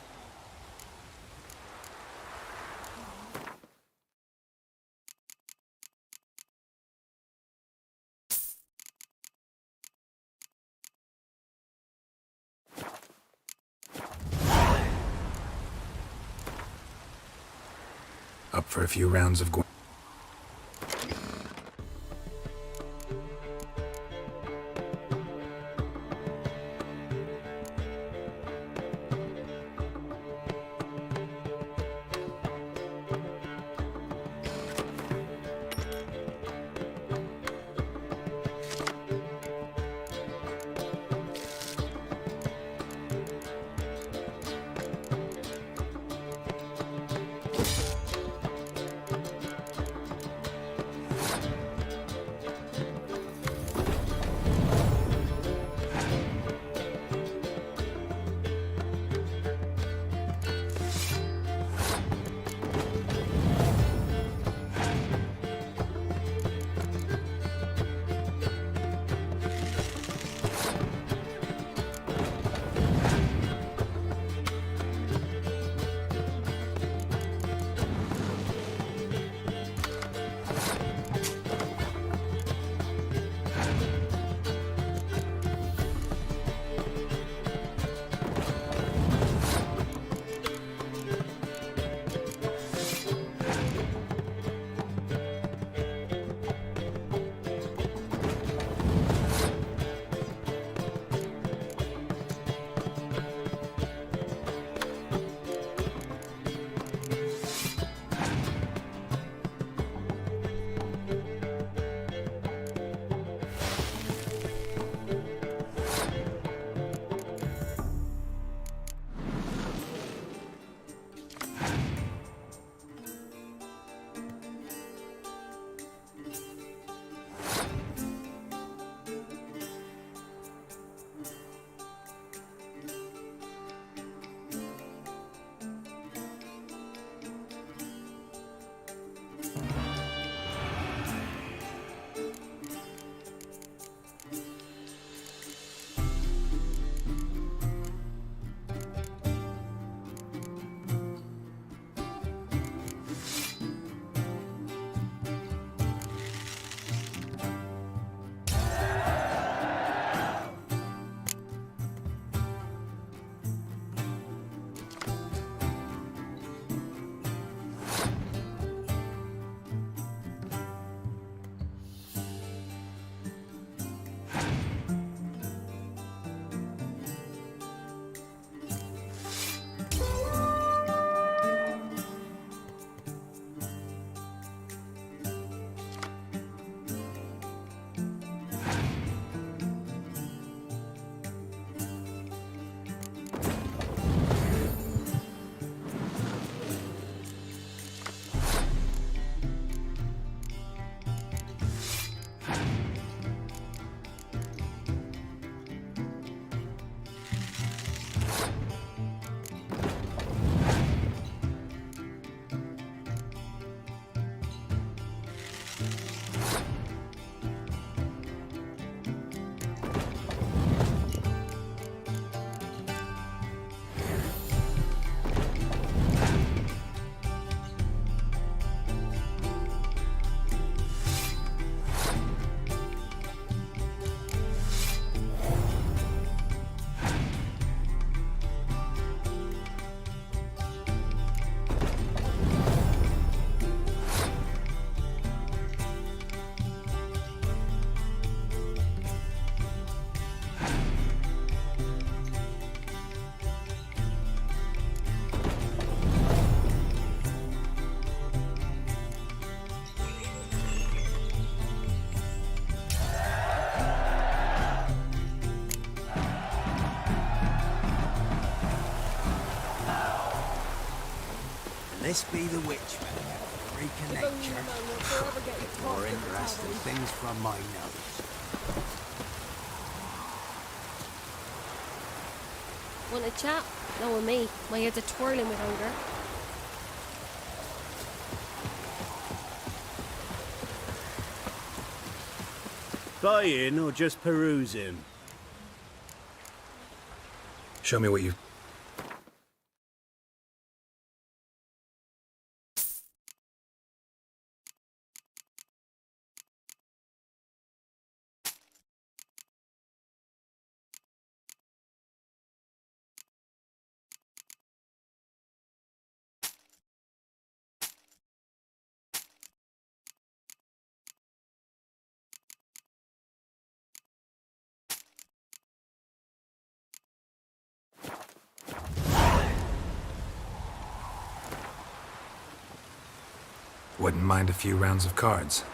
[SPEAKER 8] Up for a few rounds of
[SPEAKER 14] This be the witch, freak of nature. More interesting things from my nose.
[SPEAKER 3] Want a chat? No, with me. My head's a twirling with hunger.
[SPEAKER 12] Spying or just perusing?
[SPEAKER 8] Show me what you... Wouldn't mind a few rounds of cards.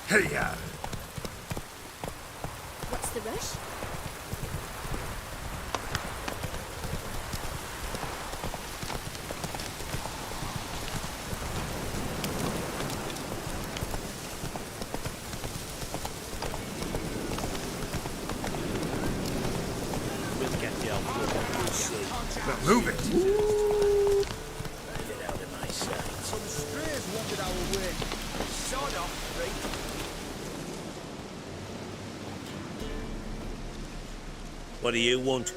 [SPEAKER 11] Hey-ya!
[SPEAKER 3] What's the rush?
[SPEAKER 12] We'll get the old book, we'll see.
[SPEAKER 11] But move it!
[SPEAKER 12] Get out of my sight.
[SPEAKER 11] Some strays wanted our way. Sod off, Street.
[SPEAKER 12] What do you want?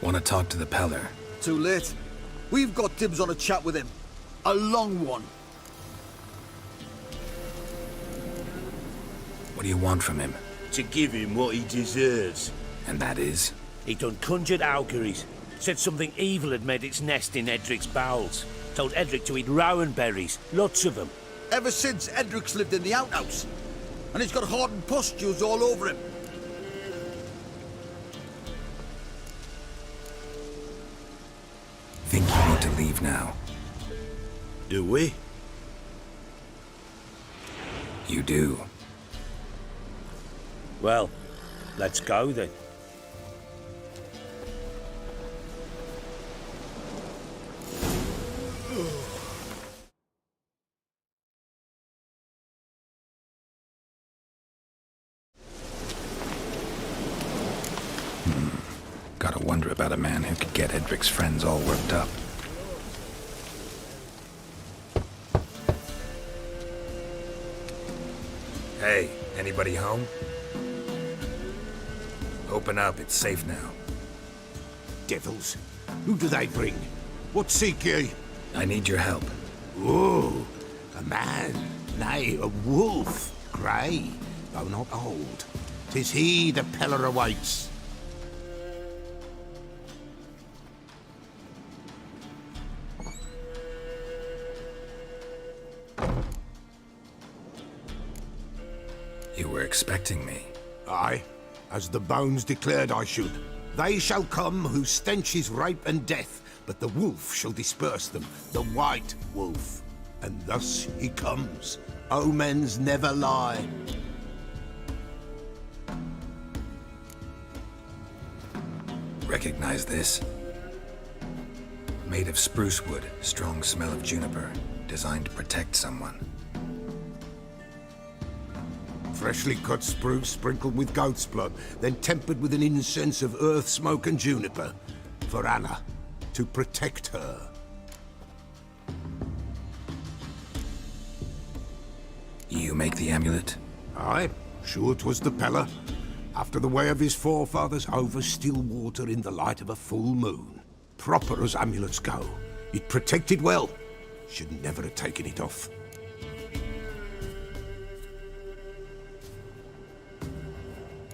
[SPEAKER 8] Want to talk to the Peller.
[SPEAKER 11] Too late. We've got dibs on a chat with him. A long one.
[SPEAKER 8] What do you want from him?
[SPEAKER 12] To give him what he deserves.
[SPEAKER 8] And that is?
[SPEAKER 12] He done conjured auguries. Said something evil had made its nest in Edric's bowels. Told Edric to eat rowan berries. Lots of them.
[SPEAKER 11] Ever since Edric's lived in the outhouse. And he's got hardened pustules all over him.
[SPEAKER 8] Think you need to leave now?
[SPEAKER 12] Do we?
[SPEAKER 8] You do.
[SPEAKER 12] Well, let's go then.
[SPEAKER 8] Gotta wonder about a man who could get Edric's friends all worked up. Hey, anybody home? Open up, it's safe now.
[SPEAKER 10] Devils, who do they bring? What seek ye?
[SPEAKER 8] I need your help.
[SPEAKER 10] Oh, a man, nay, a wolf, grey, though not old. 'Tis he the Peller awaits.
[SPEAKER 8] You were expecting me.
[SPEAKER 10] Aye, as the bones declared I should. They shall come whose stench is rape and death, but the wolf shall disperse them, the white wolf. And thus he comes. Omens never lie.
[SPEAKER 8] Recognize this? Made of spruce wood, strong smell of juniper, designed to protect someone.
[SPEAKER 10] Freshly cut spruce sprinkled with goat's blood, then tempered with an incense of earth, smoke and juniper. For Anna, to protect her.
[SPEAKER 8] You make the amulet?
[SPEAKER 10] Aye, sure 'twas the Peller. After the way of his forefathers, over still water in the light of a full moon. Proper as amulets go. It protected well. Should never have taken it off.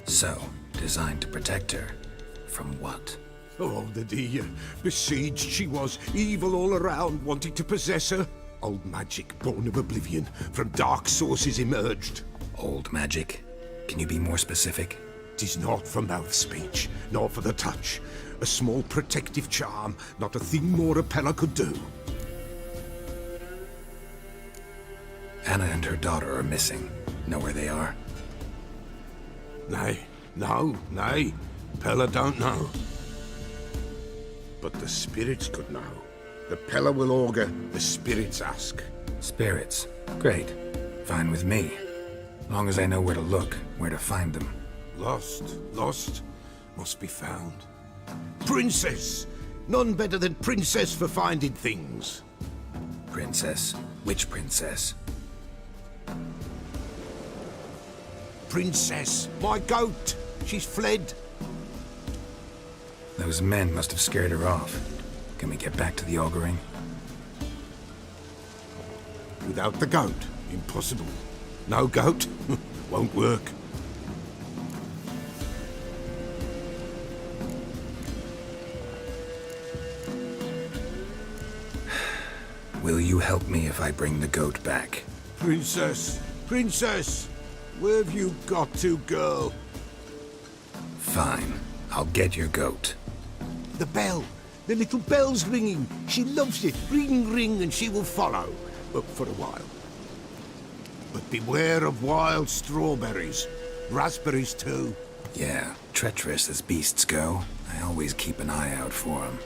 [SPEAKER 8] So, designed to protect her. From what?
[SPEAKER 10] Oh, the dear. Besieged she was, evil all around, wanting to possess her. Old magic, born of oblivion, from dark sources emerged.
[SPEAKER 8] Old magic? Can you be more specific?
[SPEAKER 10] 'Tis not for mouth speech, nor for the touch. A small protective charm, not a thing more a Peller could do.
[SPEAKER 8] Anna and her daughter are missing. Know where they are?
[SPEAKER 10] Nay, nay. Peller don't know. But the spirits could know. The Peller will augur, the spirits ask.
[SPEAKER 8] Spirits? Great. Fine with me. Long as I know where to look, where to find them.
[SPEAKER 10] Lost, must be found. Princess! None better than Princess for finding things.
[SPEAKER 8] Princess? Which princess?
[SPEAKER 10] Princess, my goat! She's fled.
[SPEAKER 8] Those men must have scared her off. Can we get back to the auguring?
[SPEAKER 10] Without the goat, impossible. No goat, won't work.
[SPEAKER 8] Will you help me if I bring the goat back?
[SPEAKER 10] Princess! Where have you got to, girl?
[SPEAKER 8] Fine. I'll get your goat.
[SPEAKER 10] The bell! The little bell's ringing. She loves it. Ring, ring, and she will follow. But for a while. But beware of wild strawberries. Raspberries, too.
[SPEAKER 8] Yeah, treacherous as beasts go. I always keep an eye out for them.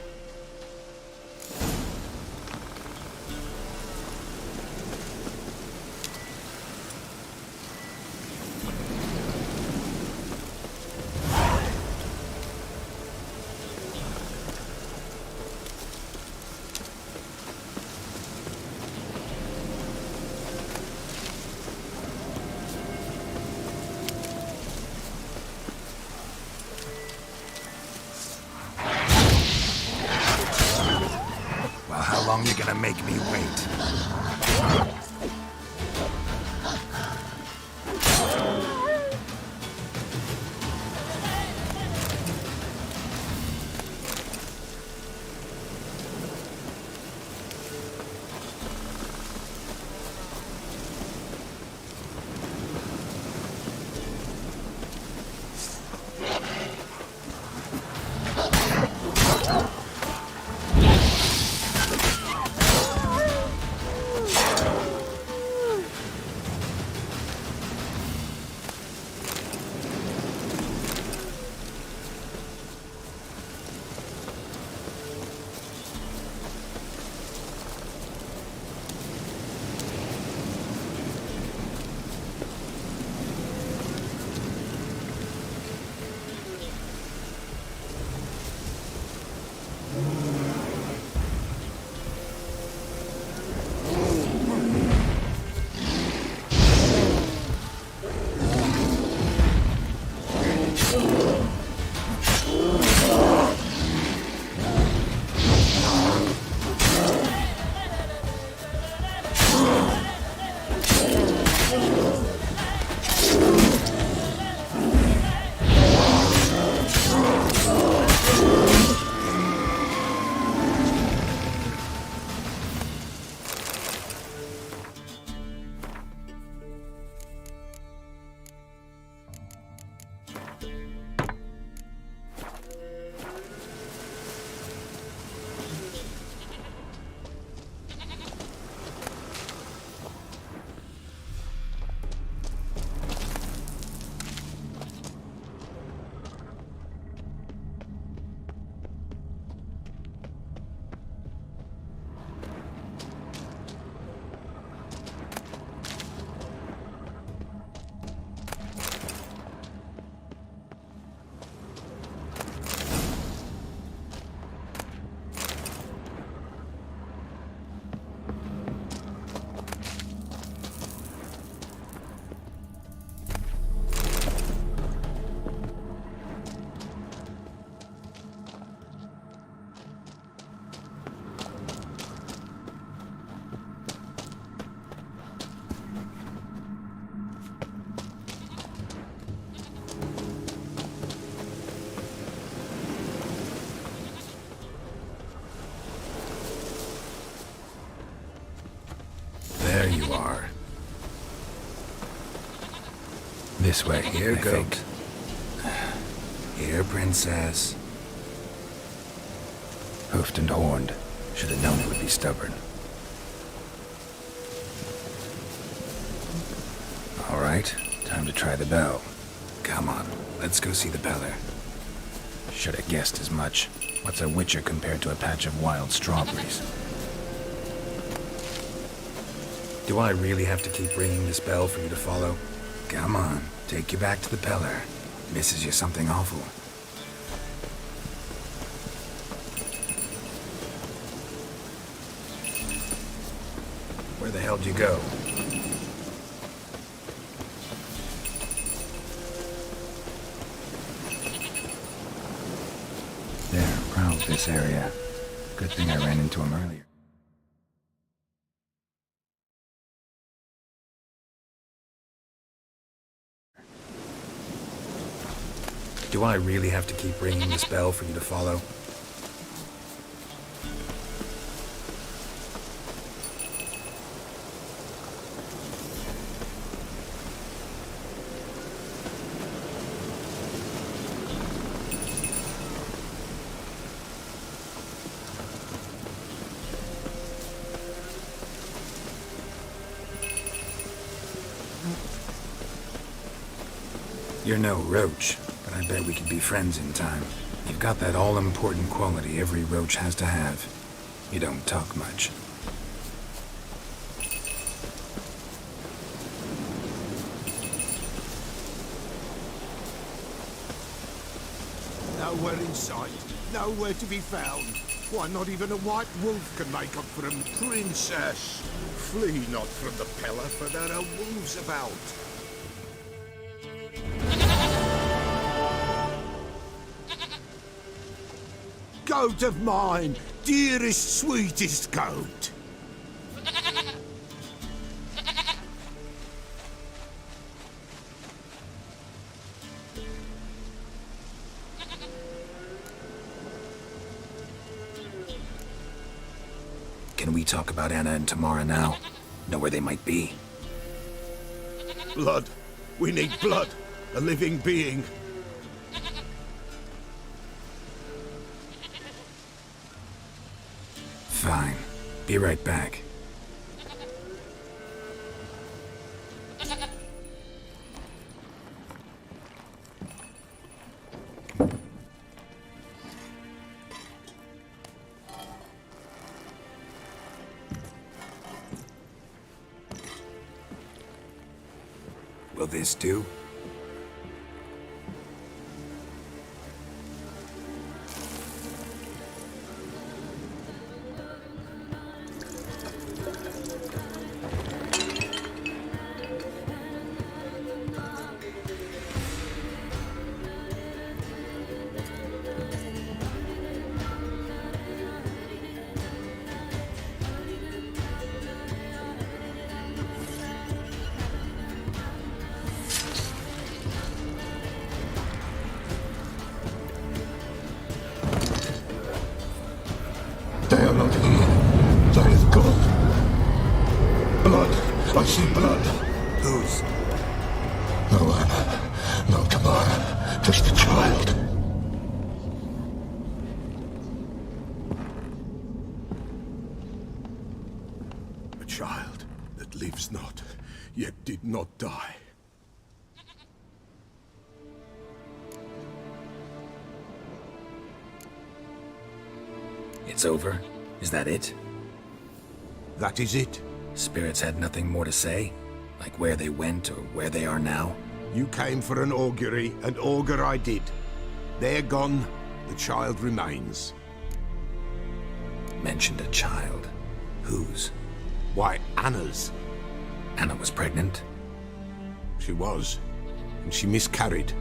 [SPEAKER 8] How long you gonna make me wait? There you are. This way, here, goat. Here, princess.
[SPEAKER 9] Hoofed and horned. Should have known it would be stubborn. All right, time to try the bell.
[SPEAKER 8] Come on, let's go see the Beller.
[SPEAKER 9] Should have guessed as much. What's a witcher compared to a patch of wild strawberries?
[SPEAKER 8] Do I really have to keep ringing this bell for you to follow? Come on, take you back to the Peller. Misses you something awful. Where the hell do you go?
[SPEAKER 9] There, prowls this area. Good thing I ran into him earlier.
[SPEAKER 8] Do I really have to keep ringing this bell for you to follow? You're no roach, but I bet we could be friends in time. You've got that all-important quality every roach has to have. You don't talk much.
[SPEAKER 10] Nowhere in sight, nowhere to be found. Why, not even a white wolf can make up for him. Princess, flee not from the Peller, for there are wolves about. Goat of mine, dearest, sweetest goat.
[SPEAKER 8] Can we talk about Anna and Tamara now? Know where they might be?
[SPEAKER 10] Blood. We need blood. A living being.
[SPEAKER 8] Fine. Be right back. Will this do?
[SPEAKER 10] They are not here. They is gone. Blood. I see blood.
[SPEAKER 5] Whose?
[SPEAKER 10] No Anna. No Tamara. Just the child. A child that lives not, yet did not die.
[SPEAKER 8] It's over? Is that it?
[SPEAKER 10] That is it.
[SPEAKER 8] Spirits had nothing more to say? Like where they went or where they are now?
[SPEAKER 10] You came for an augury, and augur I did. They're gone, the child remains.
[SPEAKER 8] Mentioned a child. Whose?
[SPEAKER 10] Why, Anna's.
[SPEAKER 8] Anna was pregnant?
[SPEAKER 10] She was, and she miscarried.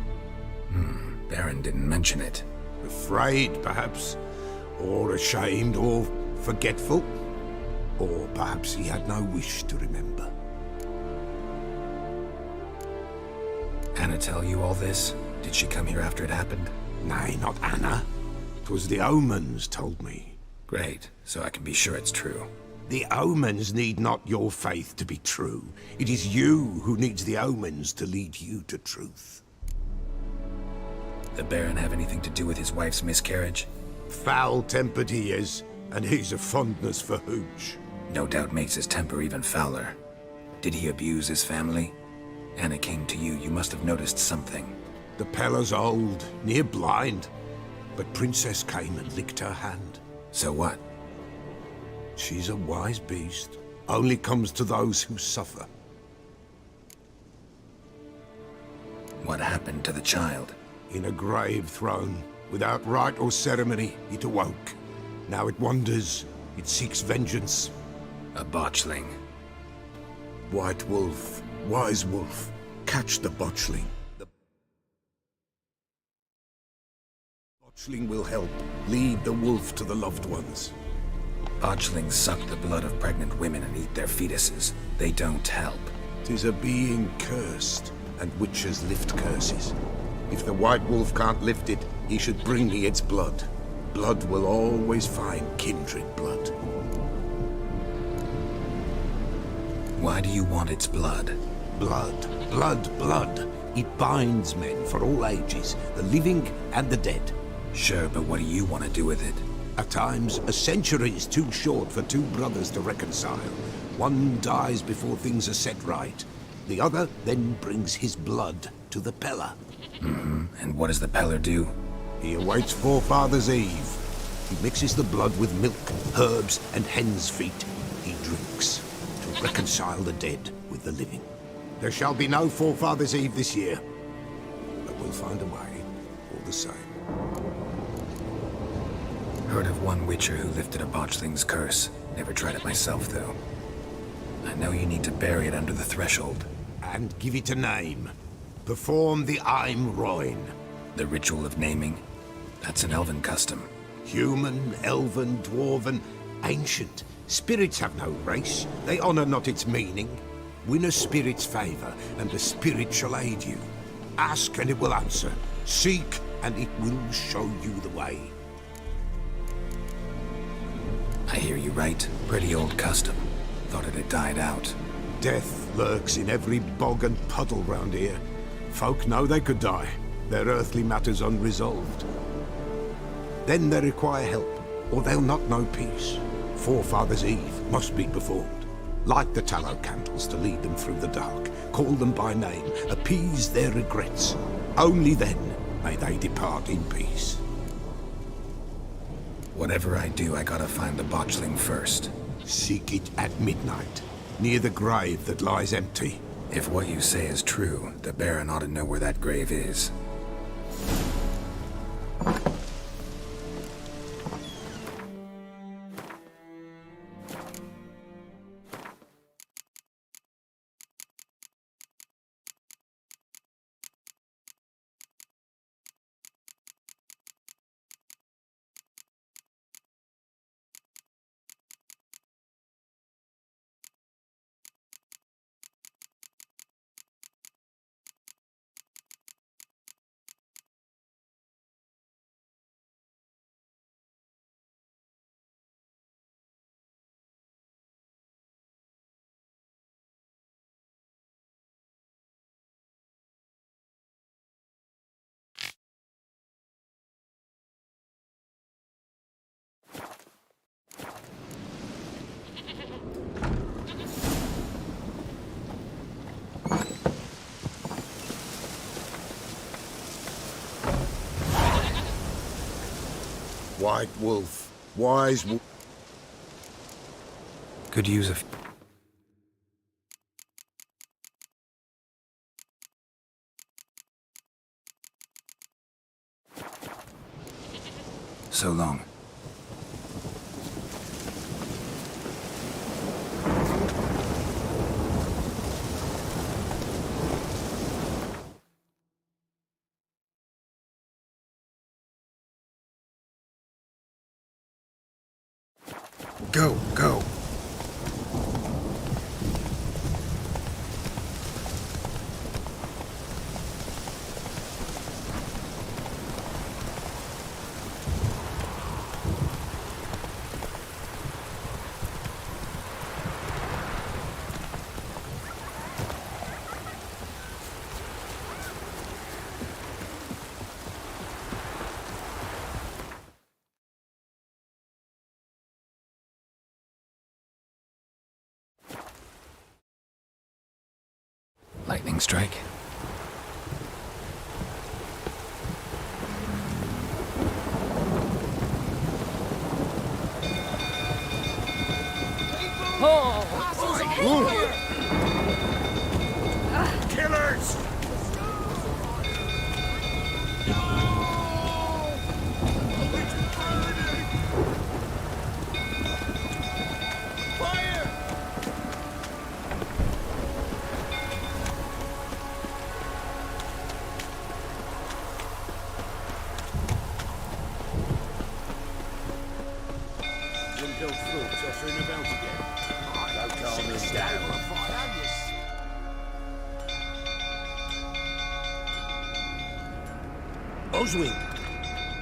[SPEAKER 8] Baron didn't mention it.
[SPEAKER 10] Afraid, perhaps, or ashamed, or forgetful. Or perhaps he had no wish to remember.
[SPEAKER 8] Anna tell you all this? Did she come here after it happened?
[SPEAKER 10] Nay, not Anna. 'Twas the omens told me.
[SPEAKER 8] Great, so I can be sure it's true.
[SPEAKER 10] The omens need not your faith to be true. It is you who needs the omens to lead you to truth.
[SPEAKER 8] The Baron have anything to do with his wife's miscarriage?
[SPEAKER 10] Foul-tempered he is, and he's a fondness for hooch.
[SPEAKER 8] No doubt makes his temper even fouler. Did he abuse his family? Anna came to you, you must have noticed something.
[SPEAKER 10] The Pella's old, near blind, but Princess came and licked her hand.
[SPEAKER 8] So what?
[SPEAKER 10] She's a wise beast. Only comes to those who suffer.
[SPEAKER 8] What happened to the child?
[SPEAKER 10] In a grave thrown, without rite or ceremony, it awoke. Now it wanders, it seeks vengeance.
[SPEAKER 8] A botchling.
[SPEAKER 10] White wolf, wise wolf, catch the botchling. The botchling will help lead the wolf to the loved ones.
[SPEAKER 8] Botchlings suck the blood of pregnant women and eat their fetuses. They don't help.
[SPEAKER 10] 'Tis a being cursed, and witches lift curses. If the white wolf can't lift it, he should bring me its blood. Blood will always find kindred blood.
[SPEAKER 8] Why do you want its blood?
[SPEAKER 10] Blood, blood, blood. It binds men for all ages, the living and the dead.
[SPEAKER 8] Sure, but what do you want to do with it?
[SPEAKER 10] At times, a century is too short for two brothers to reconcile. One dies before things are set right. The other then brings his blood to the Pella.
[SPEAKER 8] And what does the Peller do?
[SPEAKER 10] He awaits Forefather's Eve. He mixes the blood with milk, herbs, and hen's feet. He drinks to reconcile the dead with the living. There shall be no Forefather's Eve this year, but we'll find a way, all the same.
[SPEAKER 8] Heard of one witcher who lifted a botchling's curse. Never tried it myself, though. I know you need to bury it under the threshold.
[SPEAKER 10] And give it a name. Perform the Aim Roin.
[SPEAKER 8] The ritual of naming? That's an elven custom.
[SPEAKER 10] Human, elven, dwarven, ancient. Spirits have no race. They honor not its meaning. Win a spirit's favor, and the spirit shall aid you. Ask, and it will answer. Seek, and it will show you the way.
[SPEAKER 8] I hear you right. Pretty old custom. Thought it had died out.
[SPEAKER 10] Death lurks in every bog and puddle round here. Folk know they could die, their earthly matters unresolved. Then they require help, or they'll not know peace. Forefather's Eve must be performed. Light the tallow candles to lead them through the dark. Call them by name, appease their regrets. Only then may they depart in peace.
[SPEAKER 8] Whatever I do, I gotta find the botchling first.
[SPEAKER 10] Seek it at midnight, near the grave that lies empty.
[SPEAKER 8] If what you say is true, the Baron ought to know where that grave is.
[SPEAKER 10] White wolf. Wise wolf.
[SPEAKER 9] Could use a... So long. Go, go. Lightning strike.
[SPEAKER 6] Killers!
[SPEAKER 11] Oswin.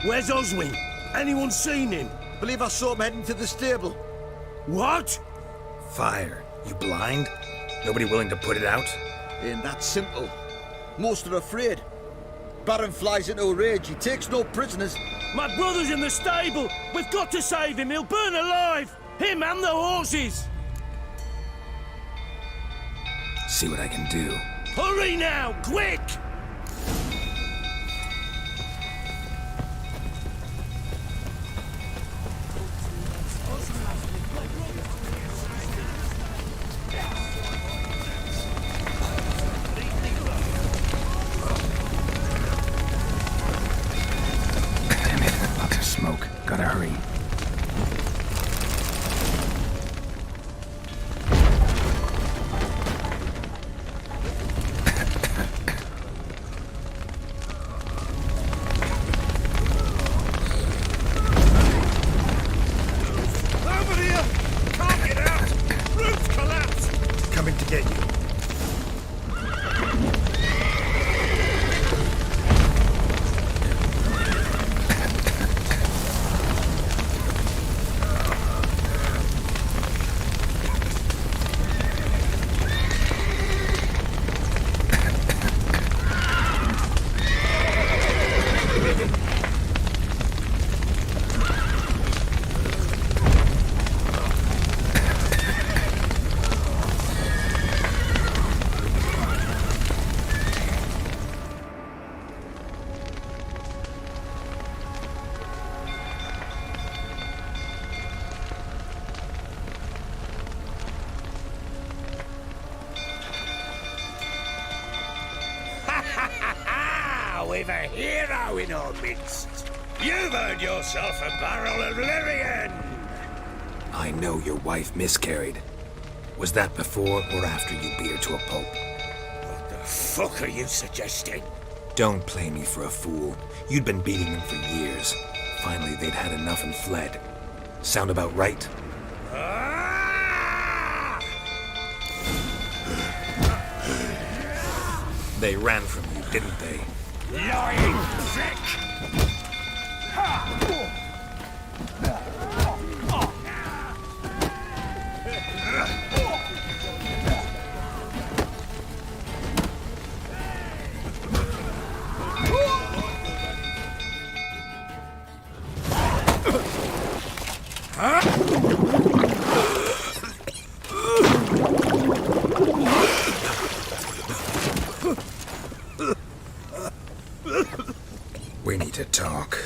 [SPEAKER 11] Where's Oswin? Anyone seen him? Believe I saw him heading to the stable. What?
[SPEAKER 8] Fire. You blind? Nobody willing to put it out?
[SPEAKER 11] Ain't that simple. Most are afraid. Baron flies into a rage. He takes no prisoners.
[SPEAKER 12] My brother's in the stable. We've got to save him. He'll burn alive. Him and the horses.
[SPEAKER 8] See what I can do.
[SPEAKER 12] Hurry now, quick!
[SPEAKER 9] Damn it, lots of smoke. Gotta hurry.
[SPEAKER 6] Over here! Can't get out! Roof collapsed!
[SPEAKER 8] Coming to get you.
[SPEAKER 6] We've a hero in our midst. You've earned yourself a barrel of Lyrian.
[SPEAKER 8] I know your wife miscarried. Was that before or after you beat her to a pulp?
[SPEAKER 6] What the fuck are you suggesting?
[SPEAKER 8] Don't play me for a fool. You'd been beating them for years. Finally, they'd had enough and fled. Sound about right? They ran from you, didn't they?
[SPEAKER 6] Lying prick!
[SPEAKER 8] We need to talk.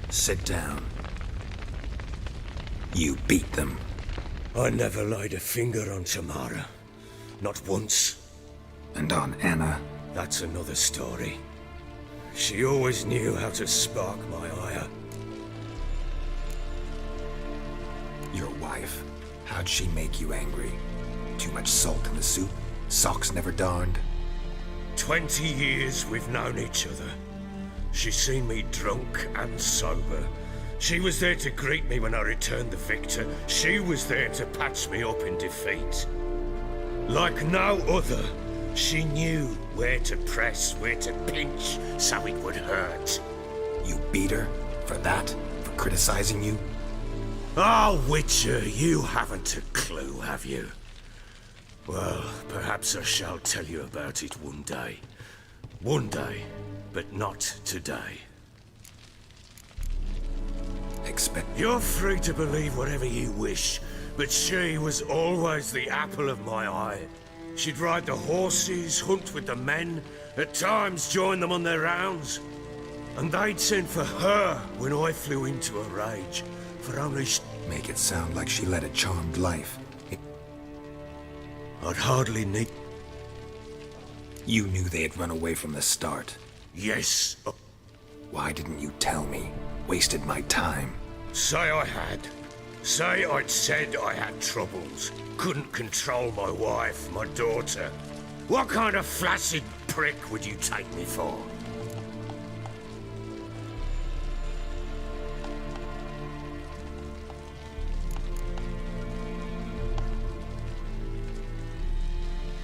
[SPEAKER 8] Sit down. You beat them.
[SPEAKER 6] I never laid a finger on Tamara. Not once.
[SPEAKER 8] And on Anna?
[SPEAKER 6] That's another story. She always knew how to spark my ire.
[SPEAKER 8] Your wife. How'd she make you angry? Too much salt in the soup? Socks never darned?
[SPEAKER 6] 20 years we've known each other. She's seen me drunk and sober. She was there to greet me when I returned the victor. She was there to patch me up in defeat. Like no other, she knew where to press, where to pinch, so it would hurt.
[SPEAKER 8] You beat her? For that? For criticizing you?
[SPEAKER 6] Oh, Witcher, you haven't a clue, have you? Well, perhaps I shall tell you about it one day. One day, but not today. You're free to believe whatever you wish, but she was always the apple of my eye. She'd ride the horses, hunt with the men, at times join them on their rounds. And they'd send for her when I flew into a rage, for only
[SPEAKER 8] Make it sound like she led a charmed life.
[SPEAKER 6] I'd hardly need...
[SPEAKER 8] You knew they had run away from the start.
[SPEAKER 6] Yes.
[SPEAKER 8] Why didn't you tell me? Wasted my time.
[SPEAKER 6] Say I had. Say I'd said I had troubles. Couldn't control my wife, my daughter. What kind of flaccid prick would you take me for?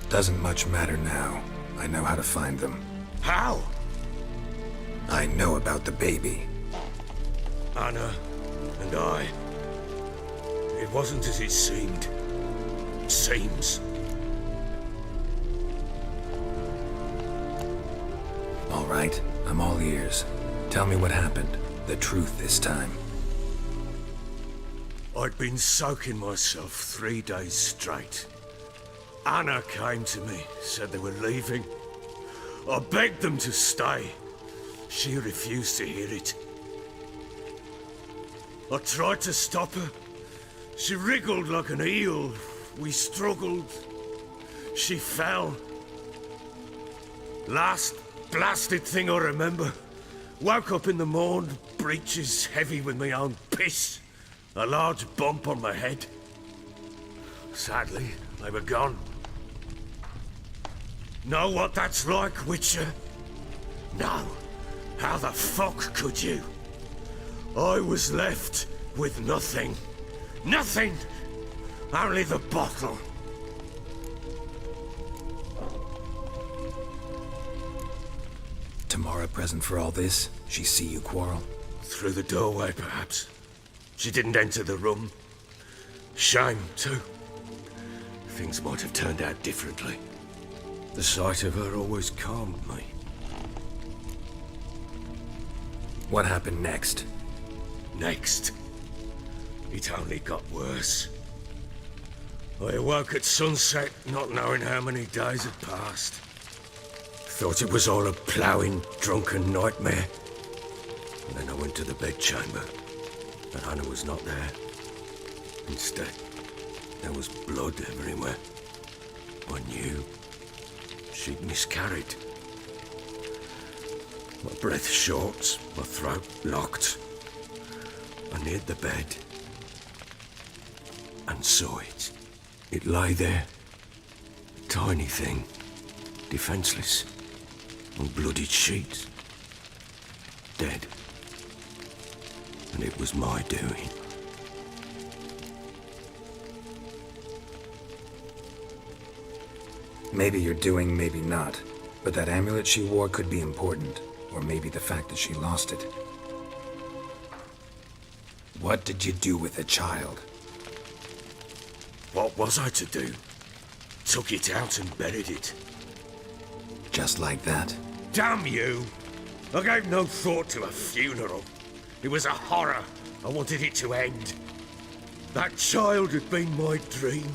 [SPEAKER 8] Doesn't much matter now. I know how to find them.
[SPEAKER 6] How?
[SPEAKER 8] I know about the baby.
[SPEAKER 6] Anna and I. It wasn't as it seemed. It seems.
[SPEAKER 8] All right, I'm all ears. Tell me what happened. The truth this time.
[SPEAKER 6] I'd been soaking myself 3 days straight. Anna came to me, said they were leaving. I begged them to stay. She refused to hear it. I tried to stop her. She wriggled like an eel. We struggled. She fell. Last blasted thing I remember. Woke up in the morn, breeches heavy with my own piss. A large bump on my head. Sadly, they were gone. Know what that's like, Witcher? No. How the fuck could you? I was left with nothing. Nothing! Only the bottle.
[SPEAKER 8] Tamara present for all this? She see you quarrel?
[SPEAKER 6] Through the doorway, perhaps. She didn't enter the room. Shame, too. Things might have turned out differently. The sight of her always calmed me.
[SPEAKER 8] What happened next?
[SPEAKER 6] Next? It only got worse. I awoke at sunset, not knowing how many days had passed. Thought it was all a ploughing, drunken nightmare. And then I went to the bedchamber, and Anna was not there. Instead, there was blood everywhere. I knew she'd miscarried. My breath short, my throat locked. I neared the bed and saw it. It lay there, a tiny thing, defenseless, on bloodied sheets, dead. And it was my doing.
[SPEAKER 8] Maybe you're doing, maybe not. But that amulet she wore could be important. Or maybe the fact that she lost it. What did you do with the child?
[SPEAKER 6] What was I to do? Took it out and buried it.
[SPEAKER 8] Just like that?
[SPEAKER 6] Damn you! I gave no thought to a funeral. It was a horror. I wanted it to end. That child had been my dream.